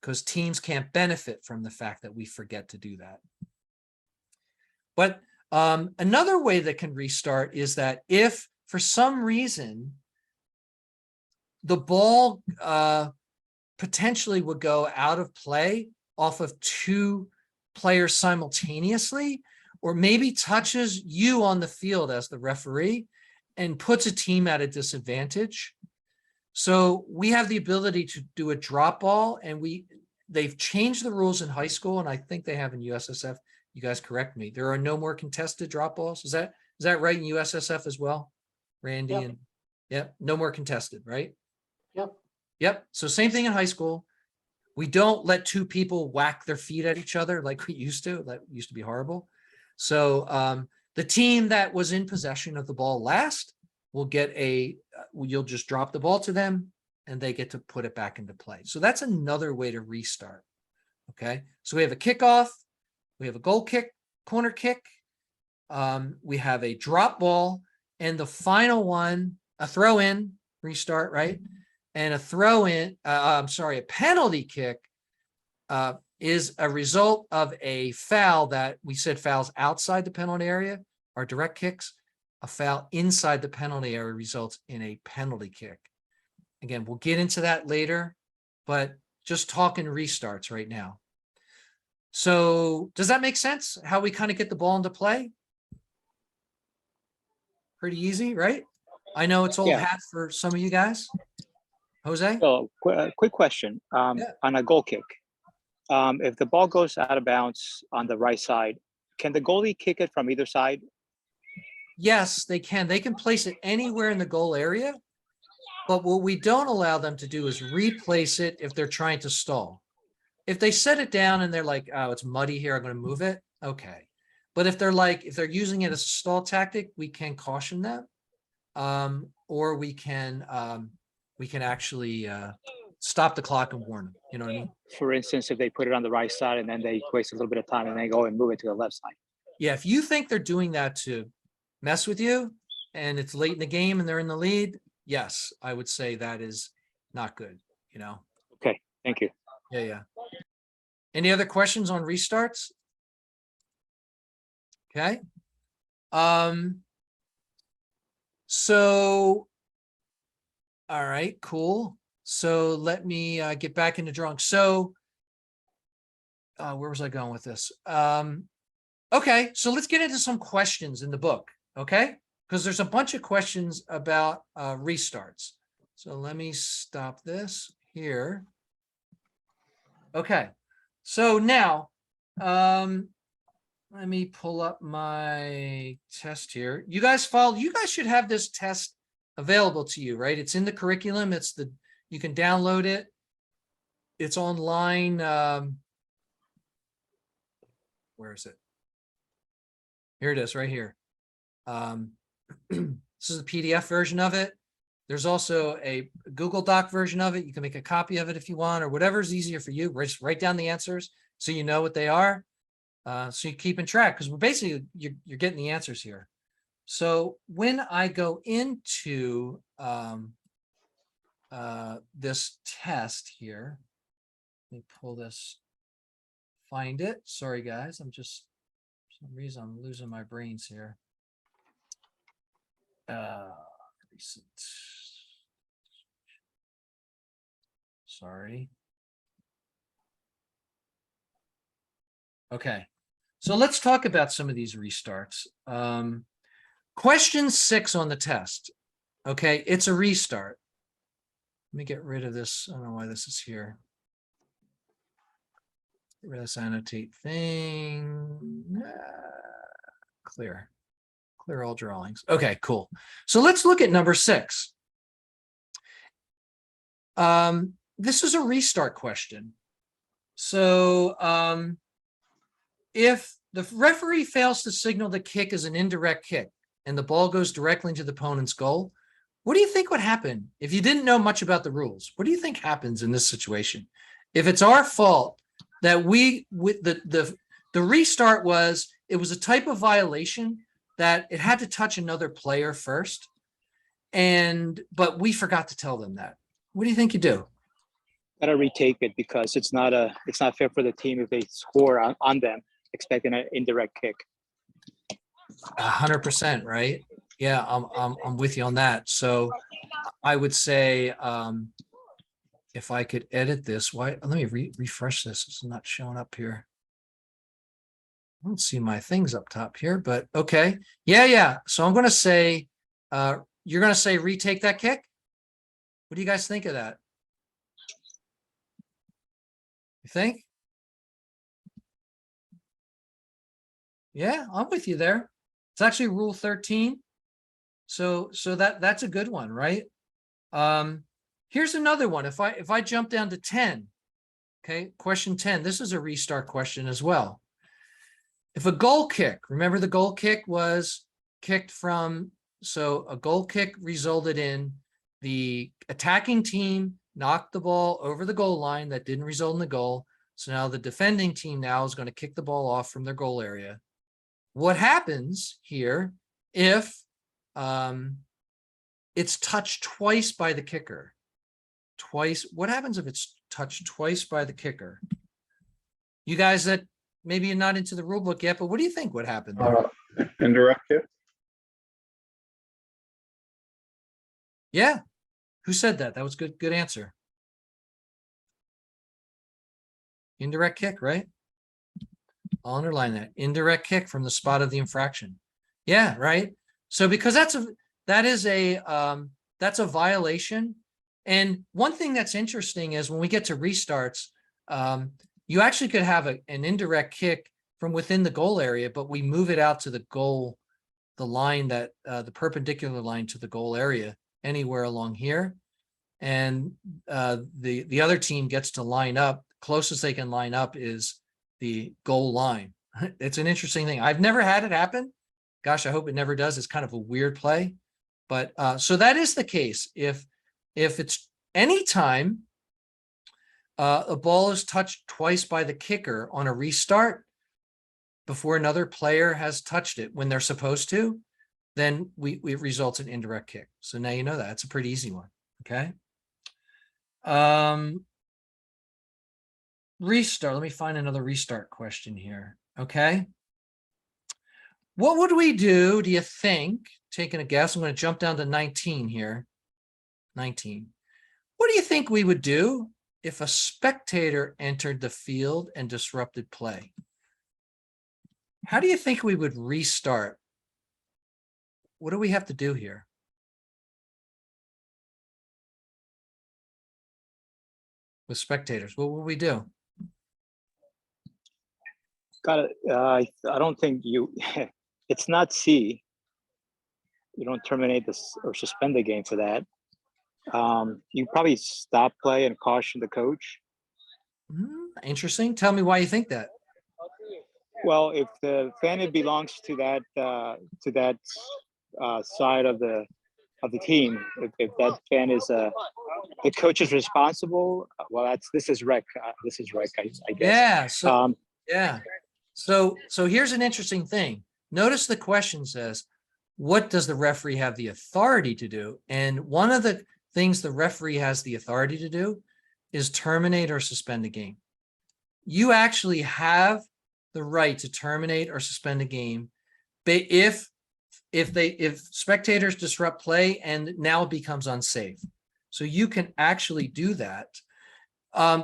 because teams can't benefit from the fact that we forget to do that. But another way that can restart is that if for some reason the ball potentially would go out of play off of two players simultaneously, or maybe touches you on the field as the referee and puts a team at a disadvantage. So we have the ability to do a drop ball, and they've changed the rules in high school, and I think they have in USSF. You guys correct me. There are no more contested drop balls. Is that right in USSF as well, Randy? Yep. And yep, no more contested, right? Yep. Yep. So same thing in high school. We don't let two people whack their feet at each other like we used to. That used to be horrible. So the team that was in possession of the ball last will get you'll just drop the ball to them and they get to put it back into play. So that's another way to restart. Okay. So we have a kickoff, we have a goal kick, corner kick, we have a drop ball, and the final one, a throw in restart, right? And a throw in, a penalty kick is a result of a foul that we said fouls outside the penalty area are direct kicks. A foul inside the penalty area results in a penalty kick. Again, we'll get into that later, but just talking restarts right now. So does that make sense? How we kind of get the ball into play? Pretty easy, right? I know it's old Yeah. hat for some of you guys. Jose? So, quick question. On a goal kick, if the ball goes out of bounds on the right side, can the goalie kick it from either side? Yes, they can. They can place it anywhere in the goal area. But what we don't allow them to do is replace it if they're trying to stall. If they set it down and they're like, oh, it's muddy here, I'm going to move it. Okay. But if they're using it as a stall tactic, we can caution them. Or we can actually stop the clock and warn them. You know what I mean? For instance, if they put it on the right side and then they waste a little bit of time and then go and move it to the left side. Yeah. If you think they're doing that to mess with you and it's late in the game and they're in the lead, yes, I would say that is not good, you know? Okay, thank you. Yeah. Any other questions on restarts? Okay. So, all right, cool. So let me get back into drawing. So, where was I going with this? Okay, so let's get into some questions in the book, okay? Because there's a bunch of questions about restarts. So let me stop this here. Okay, so now, let me pull up my test here. You guys should have this test available to you, right? It's in the curriculum. You can download it. It's online. Where is it? Here it is, right here. This is the PDF version of it. There's also a Google Doc version of it. You can make a copy of it if you want, or whatever's easier for you. Just write down the answers so you know what they are. So you're keeping track, because we're basically, you're getting the answers here. So when I go into this test here, let me pull this, find it. Sorry, guys. I'm just, for some reason, I'm losing my brains here. Recent. Sorry. Okay. So let's talk about some of these restarts. Question 6 on the test. Okay, it's a restart. Let me get rid of this. I don't know why this is here. Get rid of this annotate thing. Clear all drawings. Okay, cool. So let's look at number 6. This is a restart question. So if the referee fails to signal the kick as an indirect kick and the ball goes directly into the opponent's goal, what do you think would happen if you didn't know much about the rules? What do you think happens in this situation? If it's our fault that the restart was, it was a type of violation that it had to touch another player first, but we forgot to tell them that. What do you think you do? Gotta retake it, because it's not fair for the team if they score on them, expecting an indirect kick. 100%, right? Yeah, I'm with you on that. So I would say, if I could edit this, let me refresh this. It's not showing up here. I don't see my things up top here, but okay. Yeah. So I'm going to say, you're going to say retake that kick. What do you guys think of that? You think? Yeah, I'm with you there. It's actually rule 13. So that's a good one, right? Here's another one. If I jump down to 10, okay, question 10, this is a restart question as well. If a goal kick, remember the goal kick was kicked from, so a goal kick resulted in the attacking team knocked the ball over the goal line, that didn't result in the goal. So now the defending team now is going to kick the ball off from their goal area. What happens here if it's touched twice by the kicker? Twice. What happens if it's touched twice by the kicker? You guys that maybe you're not into the rule book yet, but what do you think would happen there? Indirect kick. Yeah. Who said that? That was good answer. Indirect kick, right? I'll underline that. Indirect kick from the spot of the infraction. Yeah, right. So because that's a violation. And one thing that's interesting is when we get to restarts, you actually could have an indirect kick from within the goal area, but we move it out to the goal, the line that the perpendicular line to the goal area anywhere along here. And the other team gets to line up. Closest they can line up is the goal line. It's an interesting thing. I've never had it happen. Gosh, I hope it never does. It's kind of a weird play. But so that is the case. If it's any time a ball is touched twice by the kicker on a restart before another player has touched it when they're supposed to, then it results in indirect kick. So now you know that. It's a pretty easy one. Okay. Restart. Let me find another restart question here. Okay. What would we do you think? Taking a guess, I'm going to jump down to 19 here. 19. What do you think we would do if a spectator entered the field and disrupted play? How do you think we would restart? What do we have to do here? With spectators, what would we do? I don't think it's not C. you don't terminate this or suspend the game for that. You probably stop play and caution the coach. Interesting. Tell me why you think that. Well, if the fan belongs to that side of the team, if that fan is the coach is responsible, well, this is rec. I guess. Yeah. So Um, yeah. So here's an interesting thing. Notice the question says, what does the referee have the authority to do? And one of the things the referee has the authority to do is terminate or suspend a game. You actually have the right to terminate or suspend a game if spectators disrupt play and now it becomes unsafe. So you can actually do that.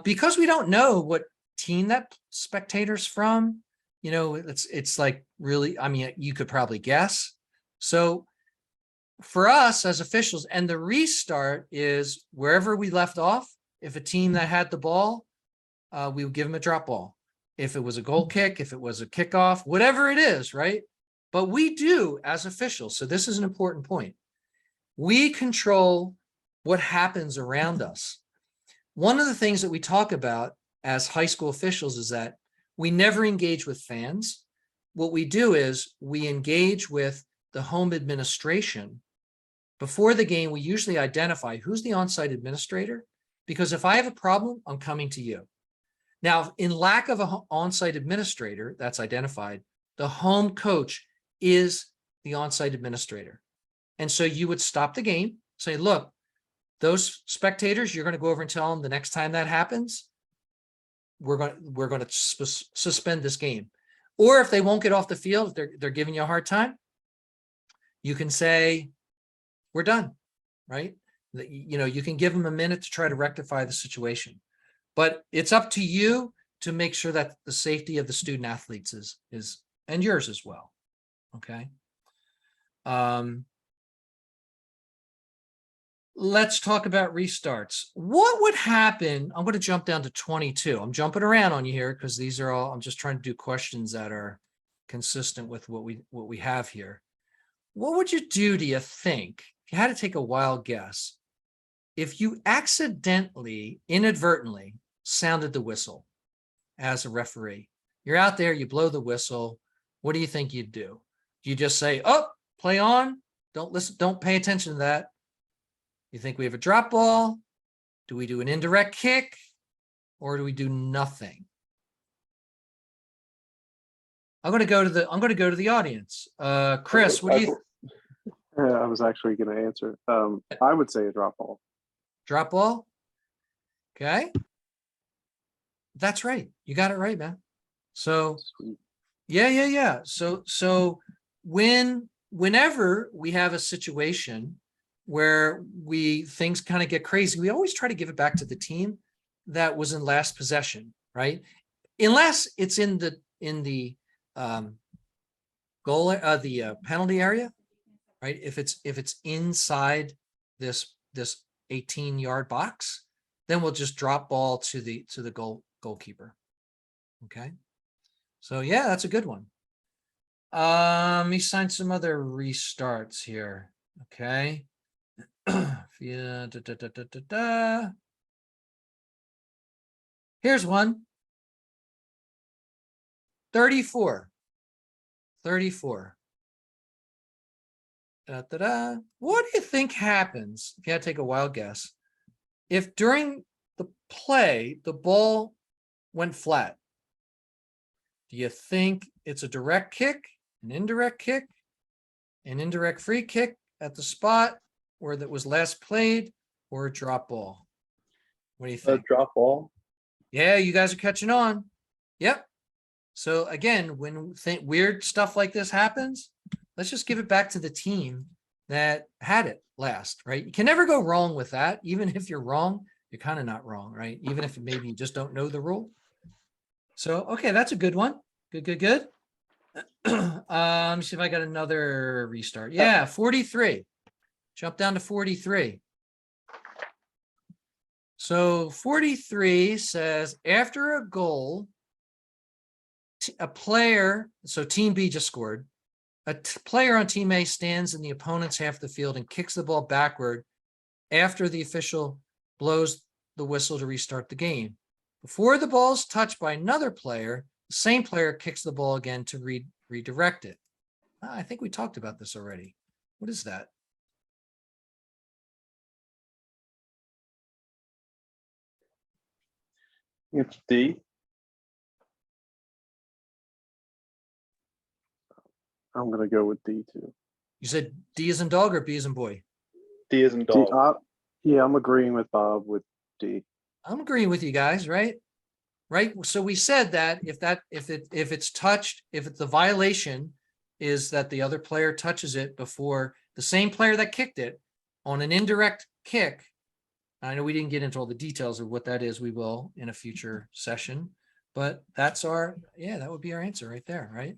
Because we don't know what team that spectator's from, it's like really, I mean, you could probably guess. So for us as officials, and the restart is wherever we left off. If a team that had the ball, we would give them a drop ball. If it was a goal kick, if it was a kickoff, whatever it is, right? But we do as officials. So this is an important point. We control what happens around us. One of the things that we talk about as high school officials is that we never engage with fans. What we do is we engage with the home administration. Before the game, we usually identify who's the onsite administrator, because if I have a problem, I'm coming to you. Now, in lack of an onsite administrator that's identified, the home coach is the onsite administrator. And so you would stop the game, say, look, those spectators, you're going to go over and tell them the next time that happens, we're going to suspend this game. Or if they won't get off the field, if they're giving you a hard time, you can say, we're done, right? You can give them a minute to try to rectify the situation. But it's up to you to make sure that the safety of the student athletes is and yours as well. Okay. Let's talk about restarts. What would happen? I'm going to jump down to 22. I'm jumping around on you here because these are all, I'm just trying to do questions that are consistent with what we have here. What would you do you think, if you had to take a wild guess, if you accidentally, inadvertently sounded the whistle as a referee? You're out there, you blow the whistle. What do you think you'd do? Do you just say, oh, play on? Don't listen, don't pay attention to that. You think we have a drop ball? Do we do an indirect kick? Or do we do nothing? I'm going to go to the audience. Chris, what do you I was actually going to answer. I would say a drop ball. Drop ball? Okay. That's right. You got it right, man. So yeah. So whenever we have a situation where things kind of get crazy, we always try to give it back to the team that was in last possession, right? Unless it's in the goal, the penalty area, right? If it's inside this 18-yard box, then we'll just drop ball to the goalkeeper. Okay. So yeah, that's a good one. Let me sign some other restarts here. Okay. Yeah, Here's one. 34. What do you think happens, if you had to take a wild guess, if during the play the ball went flat? Do you think it's a direct kick, an indirect free kick at the spot where that was last played, or a drop ball? What do you think? Drop ball. Yeah, you guys are catching on. Yep. So again, when weird stuff like this happens, let's just give it back to the team that had it last, right? You can never go wrong with that. Even if you're wrong, you're kind of not wrong, right? Even if maybe you just don't know the rule. So, okay, that's a good one. Good. Let me see if I got another restart. Yeah, 43. Jump down to 43. So 43 says, after a goal, a player, so team B just scored. player on team A stands in the opponent's half of the field and kicks the ball backward after the official blows the whistle to restart the game. Before the ball is touched by another player, the same player kicks the ball again to redirect it. I think we talked about this already. What is that? It's D. I'm gonna go with D too. You said D as in dog or B as in boy? D is in D, dog. yeah, I'm agreeing with Bob with D. I'm agreeing with you guys, right? Right. So we said that if it's touched, if it's the violation is that the other player touches it before the same player that kicked it on an indirect kick. I know we didn't get into all the details of what that is. We will in a future session, but that's that would be our answer right there, right?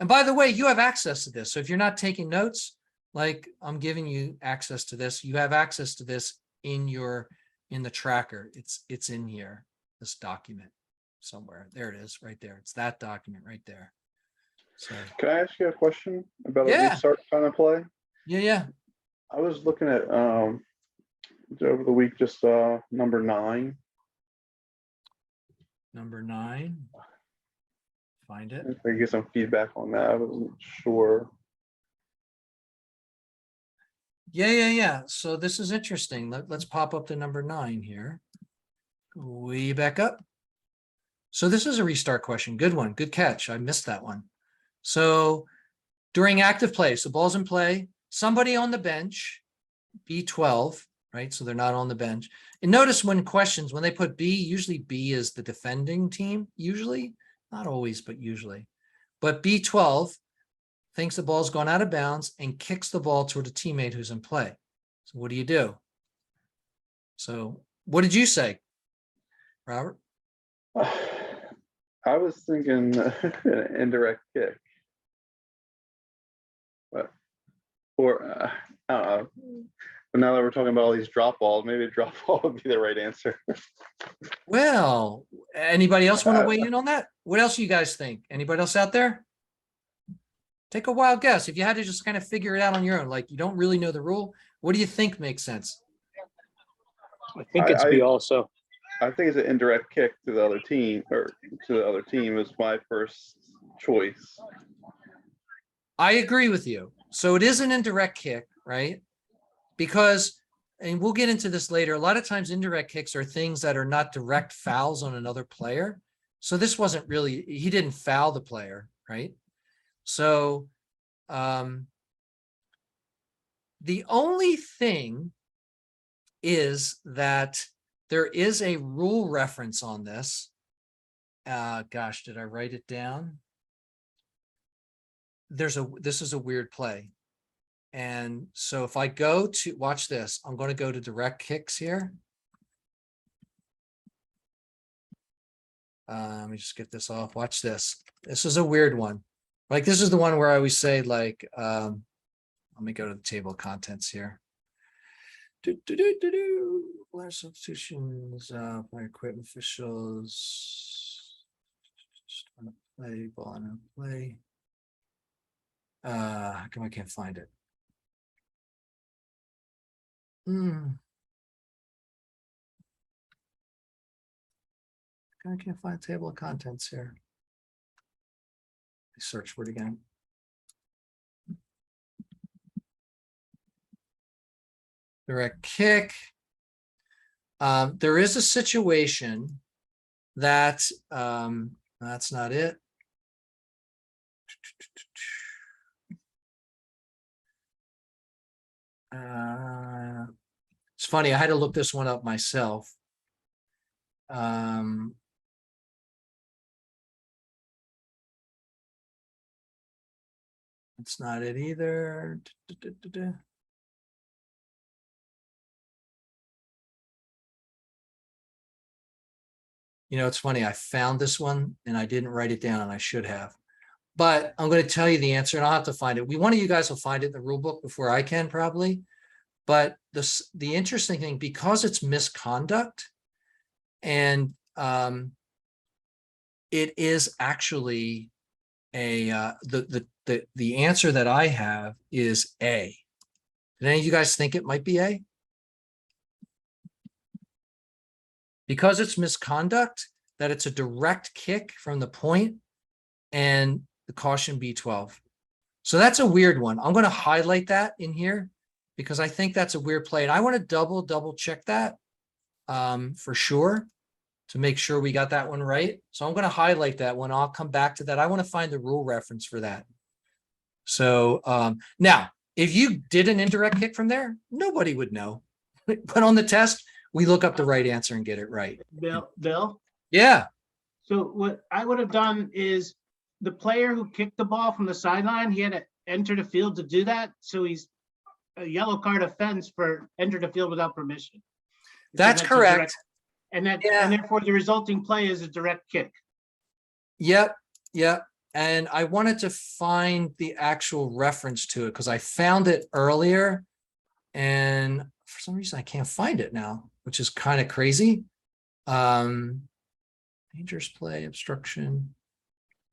And by the way, you have access to this. So if you're not taking notes, like I'm giving you access to this, you have access to this in the tracker. It's in here, this document somewhere. There it is right there. It's that document right there. So Can I ask you a question about a Yeah. restart kind of play? yeah. I was looking at over the week, just number 9. Number 9. Find it. If I get some feedback on that, I wasn't sure. Yeah. So this is interesting. Let's pop up to number 9 here. Way back up. So this is a restart question. Good one. Good catch. I missed that one. So during active play, so ball's in play, somebody on the bench, B12, right? So they're not on the bench. And notice when they put B, usually B is the defending team, usually, not always, but usually. But B12 thinks the ball's gone out of bounds and kicks the ball toward a teammate who's in play. So what do you do? So what did you say, Robert? I was thinking an indirect kick. But, I don't know. But now that we're talking about all these drop balls, maybe a drop ball would be the right answer. Well, anybody else want to weigh in on that? What else do you guys think? Anybody else out there? Take a wild guess. If you had to just kind of figure it out on your own, like you don't really know the rule, what do you think makes sense? I think it's B also. I think it's an indirect kick to the other team, or to the other team is my first choice. I agree with you. So it is an indirect kick, right? Because, and we'll get into this later, a lot of times indirect kicks are things that are not direct fouls on another player. So this wasn't really, he didn't foul the player, right? So the only thing is that there is a rule reference on this. Gosh, did I write it down? This is a weird play. And so if I go to, watch this, I'm going to go to direct kicks here. Let me just get this off. Watch this. This is a weird one. Like this is the one where I always say like, let me go to the table of contents here. Player substitutions, player equipment officials. Just want to play, ball on play. How come I can't find it? I can't find a table of contents here. Search for it again. Direct kick. There is a situation that that's not it. It's funny, I had to look this one up myself. It's not it either. You know, it's funny, I found this one and I didn't write it down and I should have. But I'm going to tell you the answer and I'll have to find it. One of you guys will find it in the rule book before I can probably. But the interesting thing, because it's misconduct and it is actually the answer that I have is A. Did any of you guys think it might be A? Because it's misconduct, that it's a direct kick from the point and the caution B12. So that's a weird one. I'm going to highlight that in here because I think that's a weird play. And I want to double check that for sure to make sure we got that one right. So I'm going to highlight that one. I'll come back to that. I want to find the rule reference for that. So now, if you did an indirect kick from there, nobody would know. But on the test, we look up the right answer and get it right. Bill? Yeah. So what I would have done is the player who kicked the ball from the sideline, he had to enter the field to do that. So he's a yellow card offense for enter the field without permission. That's correct. And therefore the resulting play is a direct kick. Yep. And I wanted to find the actual reference to it because I found it earlier and for some reason I can't find it now, which is kind of crazy. Dangerous play, obstruction.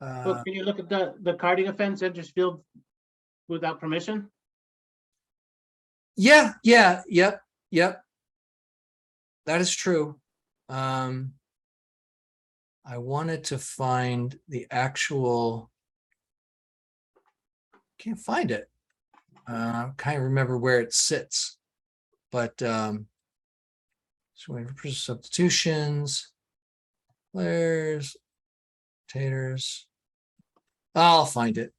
Well, can you look at the carding offense, enters field without permission? Yep. That is true. I wanted to find the actual, can't find it. Can't remember where it sits, but so waiting for substitutions, players, taters. I'll find it.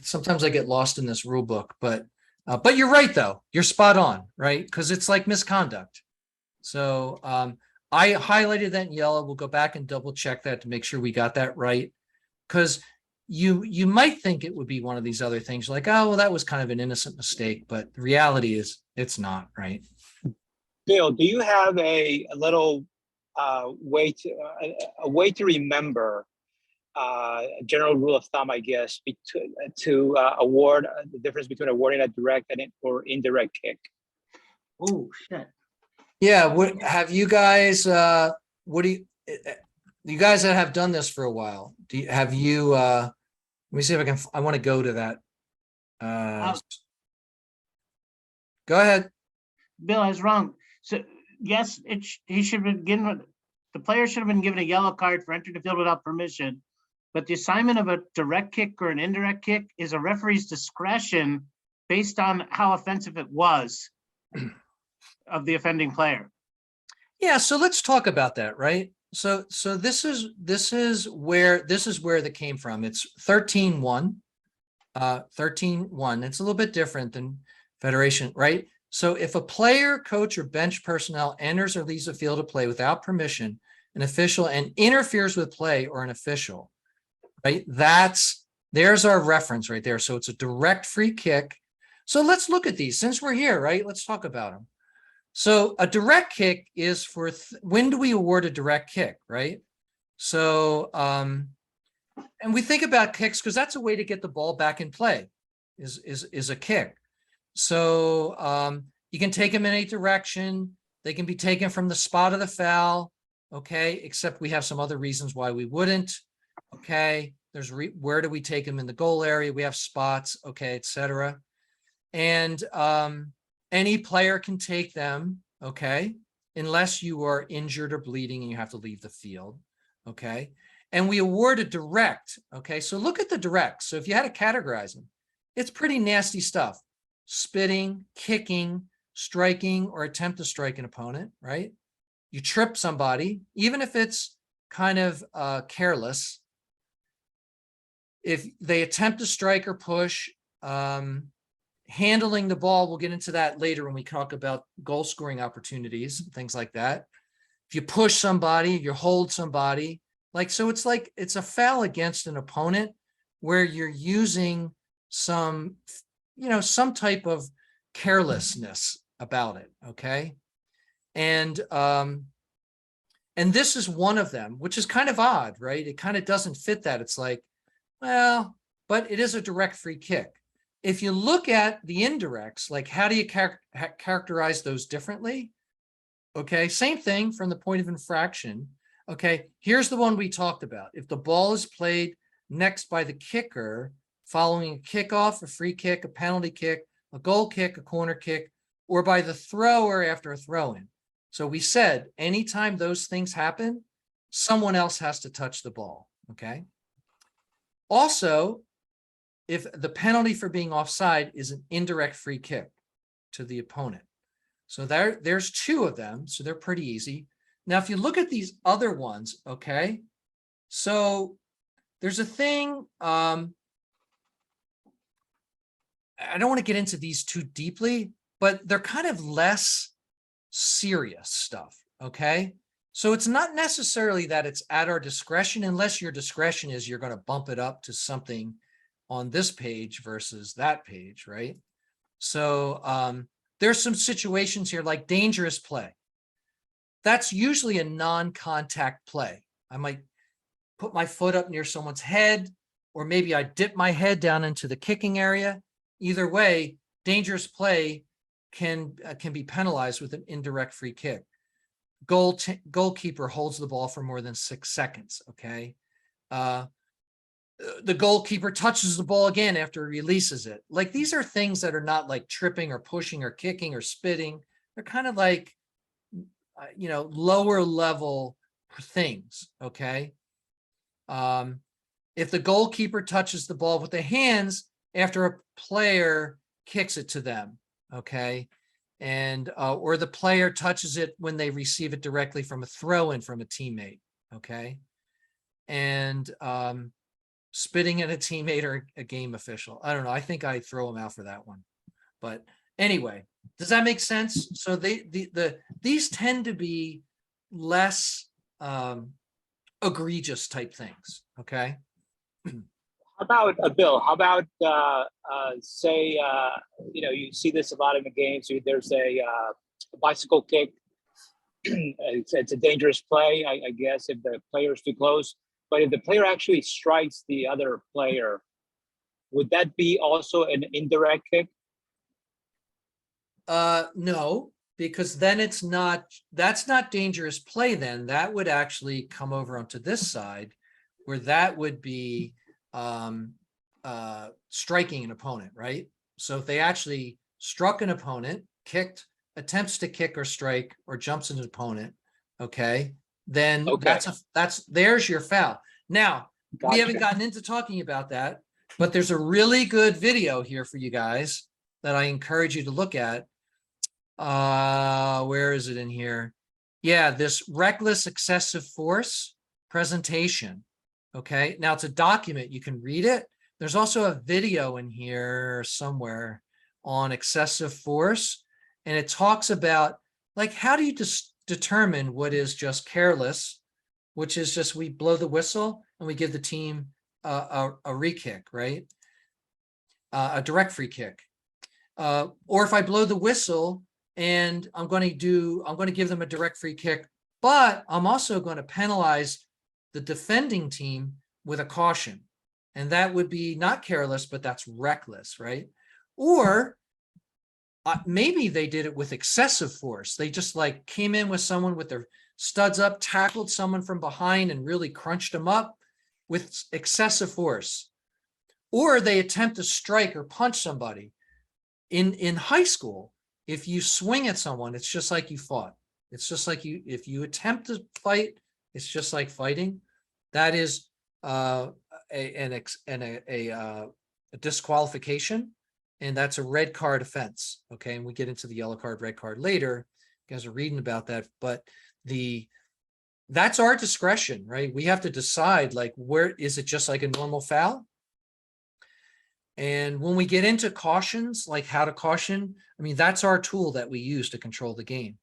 Sometimes I get lost in this rule book, but you're right though. You're spot on, right? Because it's like misconduct. So I highlighted that in yellow. We'll go back and double check that to make sure we got that right. Because you might think it would be one of these other things like, oh, well, that was kind of an innocent mistake, but the reality is it's not, right? Bill, do you have a little way to remember a general rule of thumb, I guess, to award the difference between awarding a direct or indirect kick? Oh shit. Yeah. What have you guys? You guys that have done this for a while? Let me see if I can. I want to go to that. Go ahead. Bill, I was wrong. So yes, he should have been given. The player should have been given a yellow card for entering the field without permission. But the assignment of a direct kick or an indirect kick is a referee's discretion based on how offensive it was of the offending player. Yeah, so let's talk about that, right? So this is where that came from. It's 13-1. 13-1. It's a little bit different than Federation, right? So if a player, coach, or bench personnel enters or leaves the field of play without permission, an official, and interferes with play or an official, right? There's our reference right there. So it's a direct free kick. So let's look at these. Since we're here, right? Let's talk about them. So a direct kick is for when do we award a direct kick, right? So, and we think about kicks because that's a way to get the ball back in play is a kick. So you can take them in any direction. They can be taken from the spot of the foul. Okay. Except we have some other reasons why we wouldn't. Okay. Where do we take them in the goal area? We have spots. Okay. Etc. And, any player can take them, okay, unless you are injured or bleeding and you have to leave the field, okay? And we award a direct, okay? So look at the direct. So if you had to categorize them, it's pretty nasty stuff. Spitting, kicking, striking, or attempt to strike an opponent, right? You trip somebody, even if it's kind of careless. If they attempt to strike or push, handling the ball, we'll get into that later when we talk about goal scoring opportunities, things like that. If you push somebody, you hold somebody, so it's a foul against an opponent where you're using some type of carelessness about it. Okay. And this is one of them, which is kind of odd, right? It kind of doesn't fit that. It's like, well, but it is a direct free kick. If you look at the indirects, like how do you characterize those differently? Okay, same thing from the point of infraction. Okay, here's the one we talked about. If the ball is played next by the kicker, following a kickoff, a free kick, a penalty kick, a goal kick, a corner kick, or by the thrower after a throw-in. So we said anytime those things happen, someone else has to touch the ball, okay? Also, if the penalty for being offside is an indirect free kick to the opponent. So there's two of them, so they're pretty easy. Now, if you look at these other ones, okay, so there's a thing, I don't want to get into these too deeply, but they're kind of less serious stuff, okay? So it's not necessarily that it's at our discretion, unless your discretion is you're going to bump it up to something on this page versus that page, right? So there's some situations here like dangerous play. That's usually a non-contact play. I might put my foot up near someone's head, or maybe I dip my head down into the kicking area. Either way, dangerous play can be penalized with an indirect free kick. Goalkeeper holds the ball for more than 6 seconds, okay? The goalkeeper touches the ball again after he releases it. Like, these are things that are not like tripping or pushing or kicking or spitting. They're kind of like, lower level things, okay? If the goalkeeper touches the ball with the hands after a player kicks it to them, okay? And or the player touches it when they receive it directly from a throw-in from a teammate, okay? And spitting at a teammate or a game official. I don't know. I think I throw them out for that one. But anyway, does that make sense? So these tend to be less egregious type things, okay? How about Bill? How about say you see this a lot in the games. There's a bicycle kick. It's a dangerous play, I guess, if the player is too close. But if the player actually strikes the other player, would that be also an indirect kick? No, because then that's not dangerous play then. That would actually come over onto this side, where that would be striking an opponent, right? So if they actually struck an opponent, kicked, attempts to kick or strike, or jumps an opponent, okay, then Okay. there's your foul. Now, we haven't Gotcha. gotten into talking about that, but there's a really good video here for you guys that I encourage you to look at. Where is it in here? Yeah, this reckless excessive force presentation. Okay, now it's a document, you can read it. There's also a video in here somewhere on excessive force, and it talks about, like, how do you determine what is just careless, which is just we blow the whistle and we give the team a re-kick, right? A direct free kick. Or if I blow the whistle and I'm going to give them a direct free kick, but I'm also going to penalize the defending team with a caution. And that would be not careless, but that's reckless, right? Or maybe they did it with excessive force. They just like came in with someone with their studs up, tackled someone from behind and really crunched them up with excessive force. Or they attempt to strike or punch somebody. In high school, if you swing at someone, it's just like you fought. It's just like if you attempt to fight, it's just like fighting. That is a disqualification, and that's a red card offense. Okay, and we get into the yellow card, red card later. You guys are reading about that, but that's our discretion, right? We have to decide, like, where is it just like a normal foul? And when we get into cautions, like how to caution, I mean, that's our tool that we use to control the game.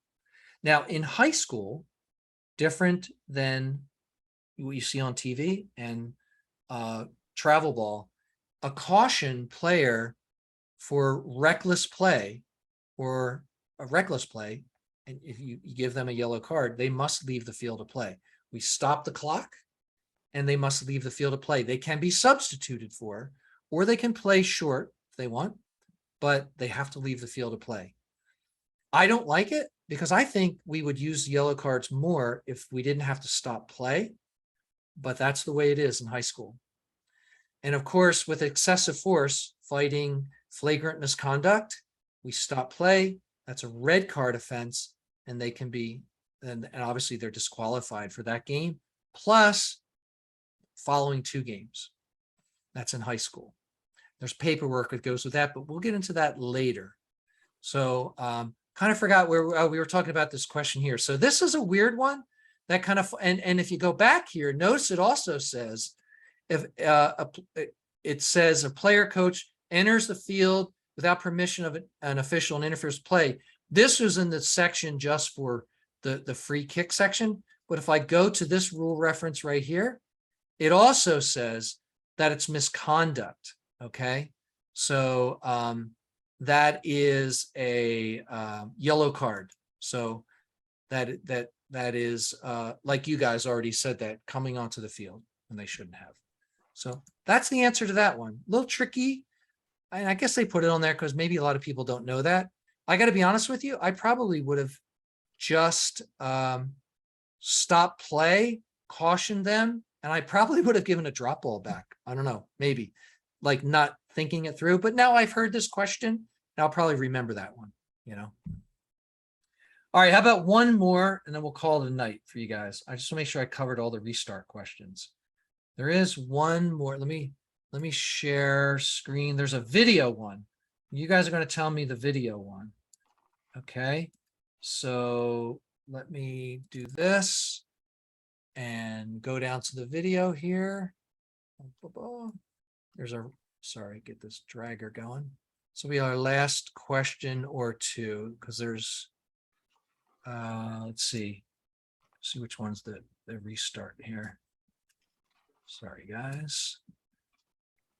Now, in high school, different than what you see on TV and travel ball, a caution player for reckless play or a reckless play, and if you give them a yellow card, they must leave the field of play. We stop the clock and they must leave the field of play. They can be substituted for, or they can play short if they want, but they have to leave the field of play. I don't like it because I think we would use yellow cards more if we didn't have to stop play, but that's the way it is in high school. And of course, with excessive force, fighting flagrant misconduct, we stop play. That's a red card offense, and they can be, and obviously they're disqualified for that game, plus following 2 games. That's in high school. There's paperwork that goes with that, but we'll get into that later. So kind of forgot where we were talking about this question here. So this is a weird one that kind of, and if you go back here, notice it also says, if it says a player coach enters the field without permission of an official and interferes with play. This was in the section just for the free kick section. But if I go to this rule reference right here, it also says that it's misconduct. Okay. So that is a yellow card. So that is like you guys already said, that coming onto the field when they shouldn't have. So that's the answer to that one. A little tricky. And I guess they put it on there because maybe a lot of people don't know that. I got to be honest with you. I probably would have just stopped play, cautioned them, and I probably would have given a drop ball back. I don't know, maybe like not thinking it through. But now I've heard this question, and I'll probably remember that one, you know. All right, how about one more, and then we'll call it a night for you guys. I just want to make sure I covered all the restart questions. There is one more. Let me share screen. There's a video one. You guys are going to tell me the video one. Okay. So let me do this and go down to the video here. There's a, sorry, get this dragger going. So we our last question or two, because there's, let's see which one's the restart here. Sorry, guys.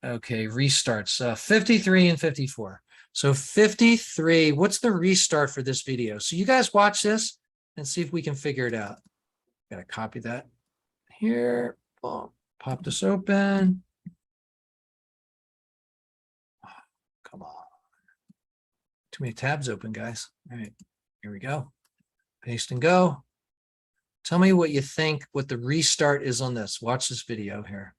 Okay, restarts 53 and 54. So 53, what's the restart for this video? So you guys watch this and see if we can figure it out. Gotta copy that here. Boom. Pop this open. Come on. Too many tabs open, guys. All right, here we go. Paste and go. Tell me what you think, what the restart is on this. Watch this video here.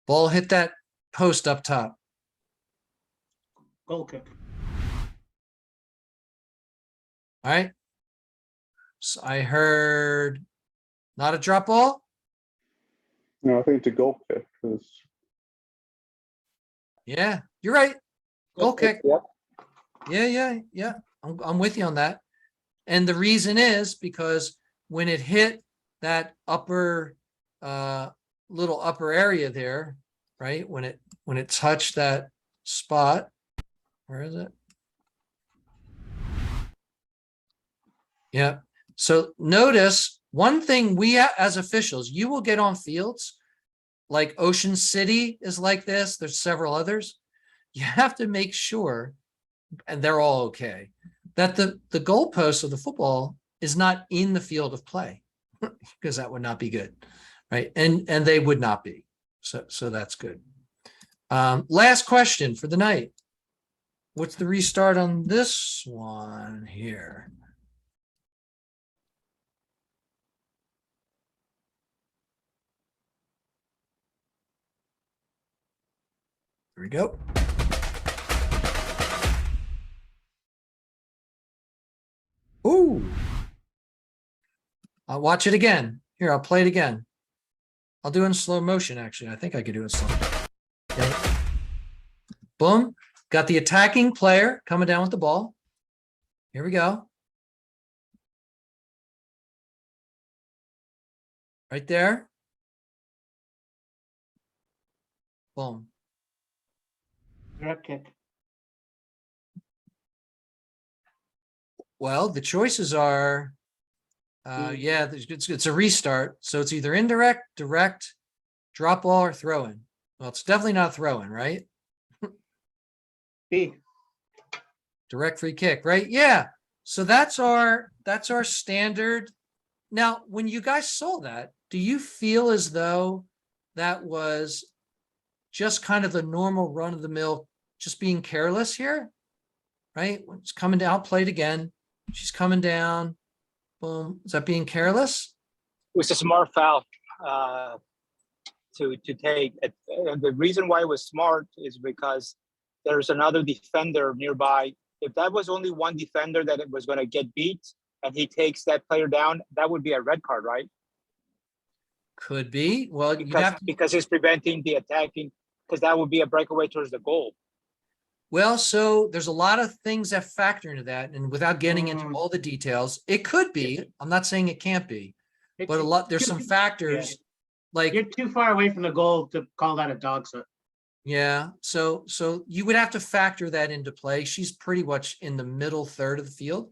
Ball hit that post up top. Goal kick. All right. So I heard not a drop ball. No, I think it's a goal kick. Yeah, you're right. Goal kick. Yep. Yeah. I'm with you on that. And the reason is because when it hit that upper little upper area there, right? When it touched that spot, where is it? Yeah. So notice one thing we as officials, you will get on fields like Ocean City is like this. There's several others. You have to make sure, and they're all okay, that the goalpost of the football is not in the field of play, because that would not be good, right? And they would not be. So that's good. Last question for the night. What's the restart on this one here? Here we go. Ooh. I'll watch it again. Here, I'll play it again. I'll do it in slow motion, actually. I think I could do it slow. Yep. Boom. Got the attacking player coming down with the ball. Here we go. Right there. Boom. Direct kick. Well, the choices are, yeah, it's a restart. So it's either indirect, direct, drop ball, or throw in. Well, it's definitely not throw in, right? B. Direct free kick, right? Yeah. So that's our standard. Now, when you guys saw that, do you feel as though that was just kind of the normal run of the mill, just being careless here, right? When it's coming down, played again. She's coming down, boom. Is that being careless? It was a smart foul to take. The reason why it was smart is because there's another defender nearby. If that was only one defender that it was going to get beat and he takes that player down, that would be a red card, right? Could be. Well, you have to. Because he's preventing the attacking, because that would be a breakaway towards the goal. Well, so there's a lot of things that factor into that, and without getting into all the details, it could be. I'm not saying it can't be, but there's some factors like You're too far away from the goal to call that a dog set. yeah. So you would have to factor that into play. She's pretty much in the middle third of the field,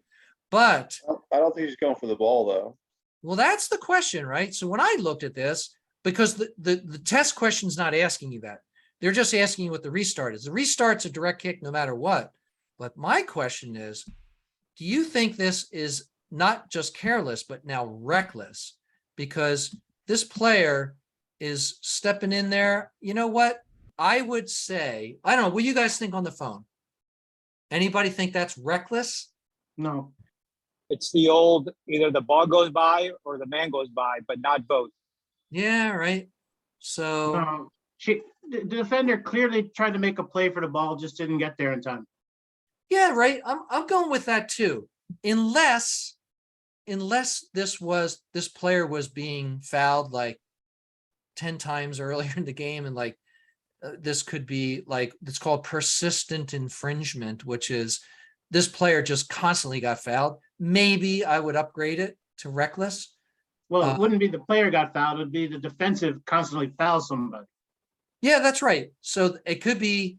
but I don't think he's going for the ball though. well, that's the question, right? So when I looked at this, because the test question's not asking you that. They're just asking you what the restart is. The restart's a direct kick no matter what. But my question is, do you think this is not just careless, but now reckless? Because this player is stepping in there. You know what? I would say, I don't know, what do you guys think on the phone? Anybody think that's reckless? No. It's the old, either the ball goes by or the man goes by, but not both. Yeah, right. So No. The defender clearly tried to make a play for the ball, just didn't get there in time. yeah, right. I'm going with that too. Unless this player was being fouled like 10 times earlier in the game, and like this could be like, it's called persistent infringement, which is this player just constantly got fouled. Maybe I would upgrade it to reckless. Well, it wouldn't be the player got fouled, it'd be the defensive constantly foul somebody. Yeah, that's right. So it could be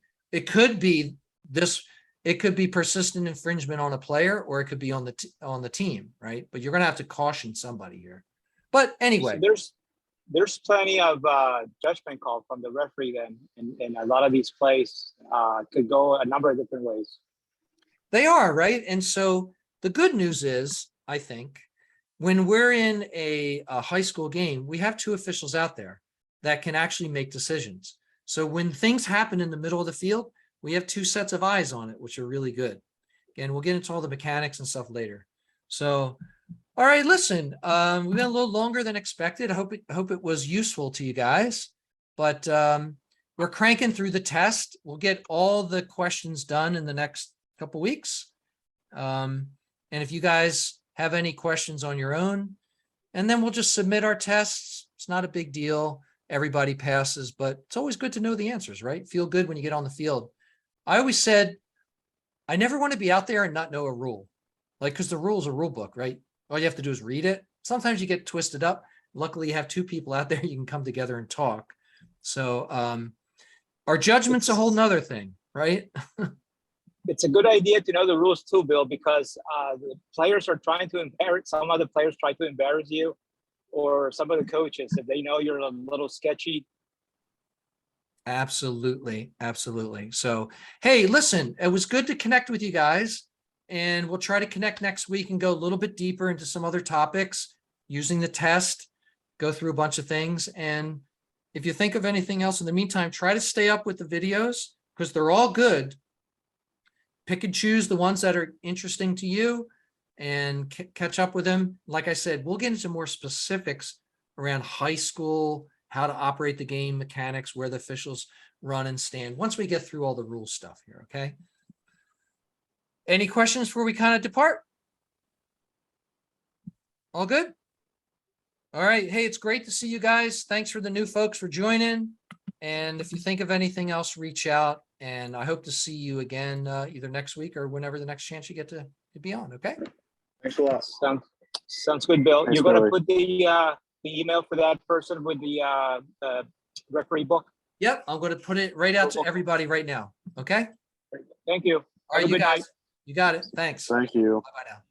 persistent infringement on a player, or it could be on the team, right? But you're going to have to caution somebody here. But anyway, There's plenty of judgment call from the referee then, and a lot of these plays could go a number of different ways. they are, right? And so the good news is, I think, when we're in a high school game, we have two officials out there that can actually make decisions. So when things happen in the middle of the field, we have two sets of eyes on it, which are really good. Again, we'll get into all the mechanics and stuff later. So, all right, listen, we went a little longer than expected. I hope it was useful to you guys, but we're cranking through the test. We'll get all the questions done in the next couple weeks. And if you guys have any questions on your own, and then we'll just submit our tests. It's not a big deal. Everybody passes, but it's always good to know the answers, right? Feel good when you get on the field. I always said, I never want to be out there and not know a rule. Like, because the rule's a rule book, right? All you have to do is read it. Sometimes you get twisted up. Luckily, you have two people out there you can come together and talk. So our judgment's a whole nother thing, right? It's a good idea to know the rules too, Bill, because the players are trying to embarrass, some other players try to embarrass you, or some of the coaches, if they know you're a little sketchy. Absolutely. Absolutely. So, hey, listen, it was good to connect with you guys, and we'll try to connect next week and go a little bit deeper into some other topics using the test, go through a bunch of things. And if you think of anything else in the meantime, try to stay up with the videos because they're all good. Pick and choose the ones that are interesting to you and catch up with them. Like I said, we'll get into more specifics around high school, how to operate the game, mechanics, where the officials run and stand once we get through all the rule stuff here, okay? Any questions before we kind of depart? All good? All right. Hey, it's great to see you guys. Thanks for the new folks for joining. And if you think of anything else, reach out. And I hope to see you again either next week or whenever the next chance you get to be on, okay? Thanks a lot. Sounds good, Bill. Thanks, You're going to Billy. put the email for that person with the referee book? Yep, I'm going to put it right out to everybody right now, okay? Thank you. All right, Have a you good night. guys, you got it. Thanks. Thank you. Bye-bye now.